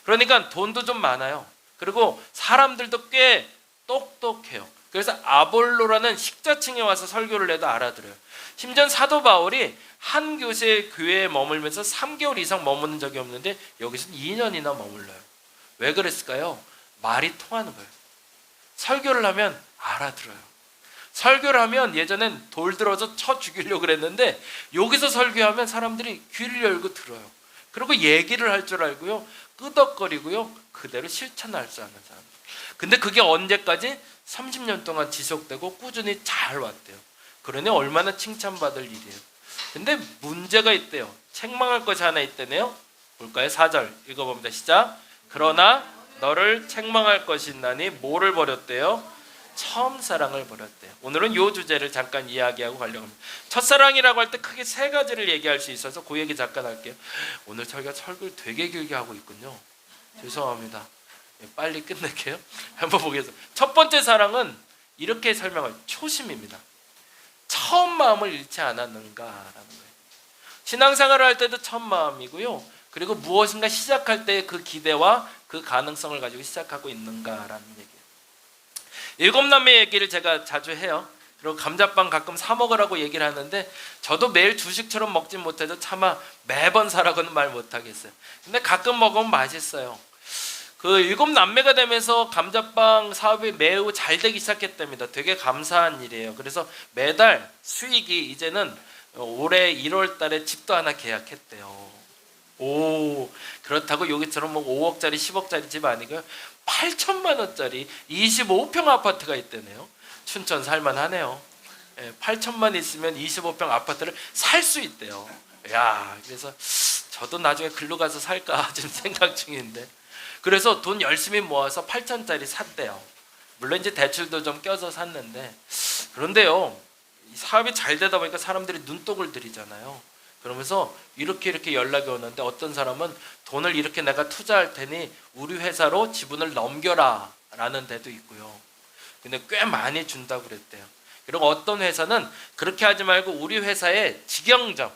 그러니까 돈도 좀 많아요. 그리고 사람들도 꽤 똑똑해요. 그래서 아볼로라는 식자층에 와서 설교를 해도 알아들어요. 심지어 사도 바울이 한 교회에 머물면서 3개월 이상 머무는 적이 없는데 여기서 2년이나 머물러요. 왜 그랬을까요? 말이 통하는 거예요. 설교를 하면 알아들어요. 설교를 하면 예전엔 돌 들어서 쳐 죽이려고 그랬는데 여기서 설교하면 사람들이 귀를 열고 들어요. 그리고 얘기를 할 줄 알고요. 끄덕거리고요. 그대로 실천할 줄 아는 사람. 근데 그게 언제까지? 30년 동안 지속되고 꾸준히 잘 왔대요. 그러니 얼마나 칭찬받을 일이에요. 근데 문제가 있대요. 책망할 것이 하나 있대네요. 볼까요? 4절 읽어봅니다. 시작. 그러나 너를 책망할 것이 있나니 뭐를 버렸대요? 처음 사랑을 버렸대요. 오늘은 이 주제를 잠깐 이야기하고 가려고 합니다. 첫사랑이라고 할 때 크게 세 가지를 얘기할 수 있어서 그 얘기 잠깐 할게요. 오늘 저희가 설교를 되게 길게 하고 있군요. 죄송합니다. 빨리 끝낼게요. 한번 보겠습니다. 첫 번째 사랑은 이렇게 설명할 초심입니다. 처음 마음을 잃지 않았는가라는 거예요. 신앙생활을 할 때도 첫 마음이고요. 그리고 무엇인가 시작할 때 그 기대와 그 가능성을 가지고 시작하고 있는가라는 얘기예요. 일곱 남매 얘기를 제가 자주 해요. 그리고 감자빵 가끔 사 먹으라고 얘기를 하는데 저도 매일 주식처럼 먹진 못해도 차마 매번 사라고는 말 못하겠어요. 근데 가끔 먹으면 맛있어요. 그 일곱 남매가 되면서 감자빵 사업이 매우 잘 되기 시작했답니다. 되게 감사한 일이에요. 그래서 매달 수익이 이제는 올해 1월 달에 집도 하나 계약했대요. 오, 그렇다고 여기처럼 뭐 5억짜리 10억짜리 집 아니고요. 8천만 원짜리 25평 아파트가 있대네요. 춘천 살만하네요. 8천만 있으면 25평 아파트를 살 수 있대요. 야, 그래서 저도 나중에 글로 가서 살까 지금 생각 중인데. 그래서 돈 열심히 모아서 8천짜리 샀대요. 물론 이제 대출도 좀 껴서 샀는데, 그런데요, 사업이 잘 되다 보니까 사람들이 눈독을 들이잖아요. 그러면서 이렇게 연락이 오는데 어떤 사람은 돈을 이렇게 내가 투자할 테니 우리 회사로 지분을 넘겨라 라는 데도 있고요. 근데 꽤 많이 준다고 그랬대요. 그리고 어떤 회사는 그렇게 하지 말고 우리 회사에 직영점,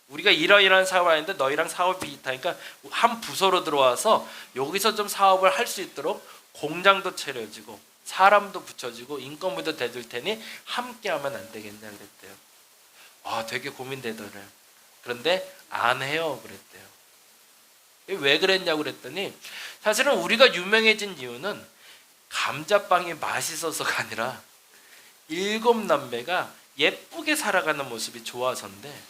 우리가 이러이러한 사업을 하는데 너희랑 사업이 비슷하니까 한 부서로 들어와서 여기서 좀 사업을 할 수 있도록 공장도 차려지고 사람도 붙여지고 인건비도 대줄 테니 함께 하면 안 되겠냐 그랬대요. 아, 되게 고민되더래요. 그런데 안 해요 그랬대요. 왜 그랬냐고 그랬더니 사실은 우리가 유명해진 이유는 감자빵이 맛있어서가 아니라 일곱 남매가 예쁘게 살아가는 모습이 좋아서인데,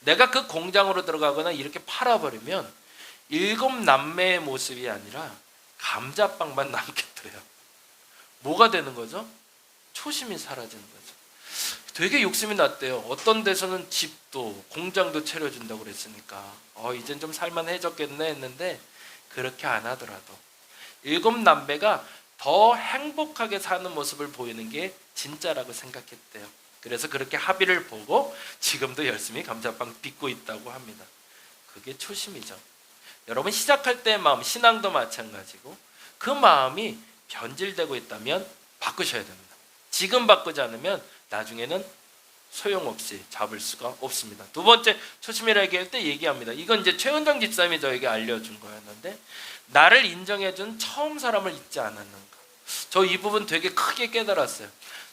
내가 그 공장으로 들어가거나 이렇게 팔아버리면 일곱 남매의 모습이 아니라 감자빵만 남겠더래요. 뭐가 되는 거죠? 초심이 사라지는 거죠. 되게 욕심이 났대요. 어떤 데서는 집도 공장도 차려준다고 그랬으니까 이젠 좀 살만해졌겠네 했는데 그렇게 안 하더라도 일곱 남매가 더 행복하게 사는 모습을 보이는 게 진짜라고 생각했대요. 그래서 그렇게 합의를 보고 지금도 열심히 감자빵 빚고 있다고 합니다. 그게 초심이죠. 여러분 시작할 때의 마음, 신앙도 마찬가지고 그 마음이 변질되고 있다면 바꾸셔야 됩니다. 지금 바꾸지 않으면 나중에는 소용없이 잡을 수가 없습니다. 두 번째 초심이라 얘기할 때 얘기합니다. 이건 이제 최은정 집사님이 저에게 알려준 거였는데, 나를 인정해준 처음 사람을 잊지 않았는가. 저 이 부분 되게 크게 깨달았어요.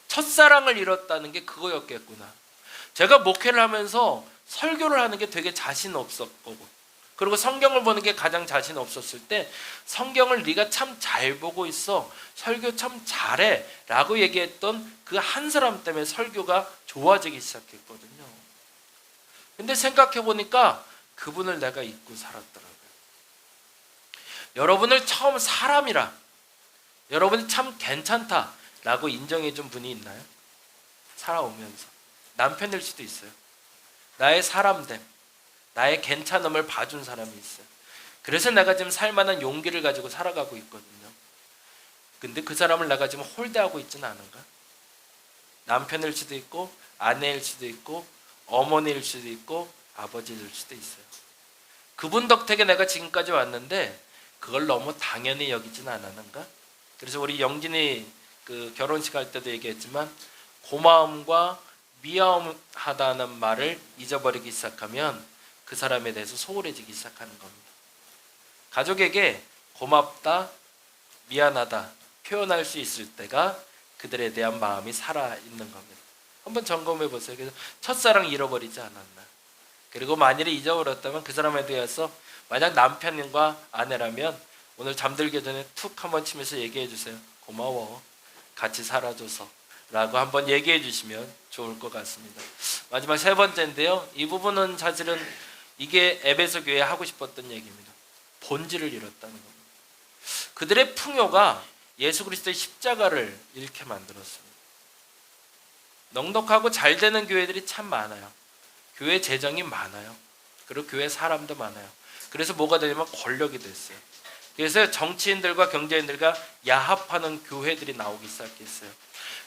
첫사랑을 잃었다는 게 그거였겠구나. 제가 목회를 하면서 설교를 하는 게 되게 자신 없었고, 그리고 성경을 보는 게 가장 자신 없었을 때 성경을 네가 참 잘 보고 있어, 설교 참 잘해 라고 얘기했던 그 한 사람 때문에 설교가 좋아지기 시작했거든요. 근데 생각해 보니까 그분을 내가 잊고 살았더라고요. 여러분을 처음 사람이라, 여러분이 참 괜찮다 라고 인정해 준 분이 있나요? 살아오면서. 남편일 수도 있어요. 나의 사람됨, 나의 괜찮음을 봐준 사람이 있어요. 그래서 내가 지금 살만한 용기를 가지고 살아가고 있거든요. 근데 그 사람을 내가 지금 홀대하고 있지는 않은가? 남편일 수도 있고 아내일 수도 있고 어머니일 수도 있고 아버지일 수도 있어요. 그분 덕택에 내가 지금까지 왔는데 그걸 너무 당연히 여기지는 않았는가? 그래서 우리 영진이 그 결혼식 할 때도 얘기했지만, 고마움과 미안하다는 말을 잊어버리기 시작하면 그 사람에 대해서 소홀해지기 시작하는 겁니다. 가족에게 고맙다, 미안하다 표현할 수 있을 때가 그들에 대한 마음이 살아있는 겁니다. 한번 점검해 보세요. 그래서 첫사랑 잃어버리지 않았나. 그리고 만일에 잊어버렸다면 그 사람에 대해서, 만약 남편과 아내라면 오늘 잠들기 전에 툭 한번 치면서 얘기해 주세요. 고마워, 같이 살아줘서 라고 한번 얘기해 주시면 좋을 것 같습니다. 마지막 세 번째인데요, 이 부분은 사실은 이게 에베소 교회에 하고 싶었던 얘기입니다. 본질을 잃었다는 겁니다. 그들의 풍요가 예수 그리스도의 십자가를 잃게 만들었습니다. 넉넉하고 잘 되는 교회들이 참 많아요. 교회 재정이 많아요. 그리고 교회 사람도 많아요. 그래서 뭐가 되냐면 권력이 됐어요. 그래서 정치인들과 경제인들과 야합하는 교회들이 나오기 시작했어요.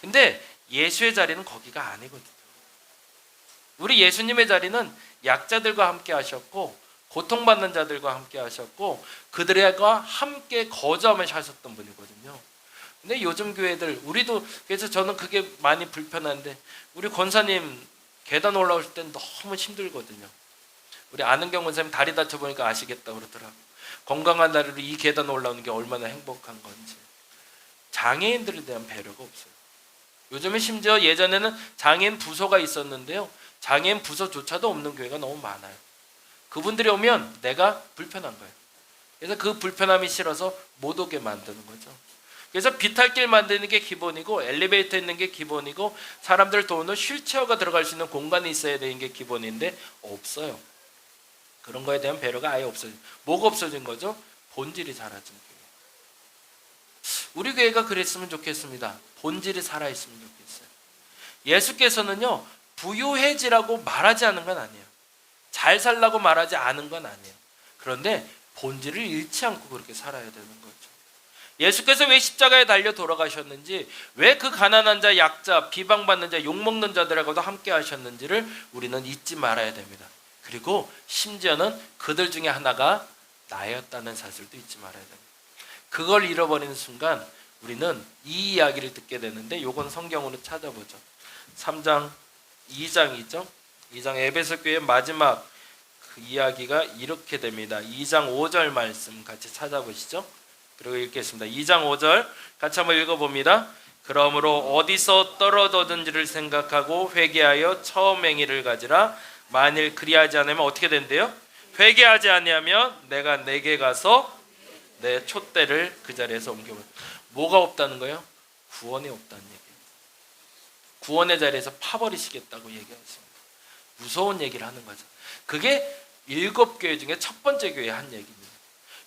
근데 예수의 자리는 거기가 아니거든요. 우리 예수님의 자리는 약자들과 함께 하셨고 고통받는 자들과 함께 하셨고 그들과 함께 거주하며 사셨던 분이거든요. 근데 요즘 교회들, 우리도, 그래서 저는 그게 많이 불편한데, 우리 권사님 계단 올라올 때는 너무 힘들거든요. 우리 아는경 권사님 다리 다쳐보니까 아시겠다 그러더라고요. 건강한 다리로 이 계단 올라오는 게 얼마나 행복한 건지. 장애인들에 대한 배려가 없어요. 요즘에 심지어 예전에는 장애인 부서가 있었는데요, 장애인 부서조차도 없는 교회가 너무 많아요. 그분들이 오면 내가 불편한 거예요. 그래서 그 불편함이 싫어서 못 오게 만드는 거죠. 그래서 비탈길 만드는 게 기본이고, 엘리베이터 있는 게 기본이고, 사람들 도는 휠체어가 들어갈 수 있는 공간이 있어야 되는 게 기본인데 없어요. 그런 거에 대한 배려가 아예 없어요. 뭐가 없어진 거죠? 본질이 사라진 교회. 우리 교회가 그랬으면 좋겠습니다. 본질이 살아있으면 좋겠어요. 예수께서는요, 부유해지라고 말하지 않은 건 아니에요. 잘 살라고 말하지 않은 건 아니에요. 그런데 본질을 잃지 않고 그렇게 살아야 되는 거죠. 예수께서 왜 십자가에 달려 돌아가셨는지, 왜 그 가난한 자, 약자, 비방받는 자, 욕먹는 자들하고도 함께 하셨는지를 우리는 잊지 말아야 됩니다. 그리고 심지어는 그들 중에 하나가 나였다는 사실도 잊지 말아야 됩니다. 그걸 잃어버리는 순간 우리는 이 이야기를 듣게 되는데, 요건 성경으로 찾아보죠. 3장 2장이죠. 2장 에베소 교회 마지막 그 이야기가 이렇게 됩니다. 2장 5절 말씀 같이 찾아보시죠. 그리고 읽겠습니다. 2장 5절 같이 한번 읽어봅니다. 그러므로 어디서 떨어졌는지를 생각하고 회개하여 처음 행위를 가지라. 만일 그리하지 않으면 어떻게 된대요? 회개하지 아니하면 내가 내게 가서 내 촛대를 그 자리에서 옮겨버려. 뭐가 없다는 거예요? 구원이 없다는 얘기예요. 구원의 자리에서 파버리시겠다고 얘기했습니다. 무서운 얘기를 하는 거죠. 그게 7교회 중에 첫 번째 교회에 한 얘기입니다.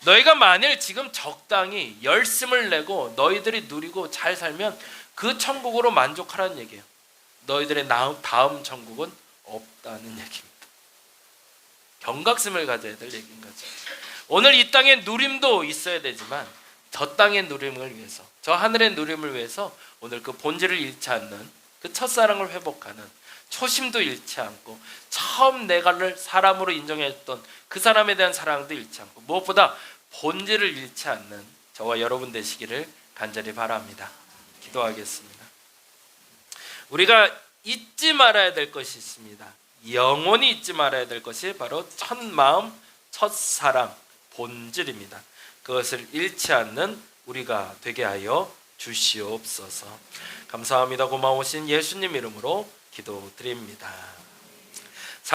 너희가 만일 지금 적당히 열심을 내고 너희들이 누리고 잘 살면 그 천국으로 만족하라는 얘기예요. 너희들의 다음 천국은 없다는 얘기입니다. 경각심을 가져야 될 얘기인 거죠. 오늘 이 땅에 누림도 있어야 되지만 저 땅의 누림을 위해서, 저 하늘의 누림을 위해서 오늘 그 본질을 잃지 않는, 그 첫사랑을 회복하는, 초심도 잃지 않고 처음 내가를 사람으로 인정했던 그 사람에 대한 사랑도 잃지 않고 무엇보다 본질을 잃지 않는 저와 여러분 되시기를 간절히 바랍니다. 기도하겠습니다. 우리가 잊지 말아야 될 것이 있습니다. 영원히 잊지 말아야 될 것이 바로 첫 마음, 첫 사랑, 본질입니다. 그것을 잃지 않는 우리가 되게 하여 주시옵소서. 감사합니다. 고마우신 예수님 이름으로 기도드립니다.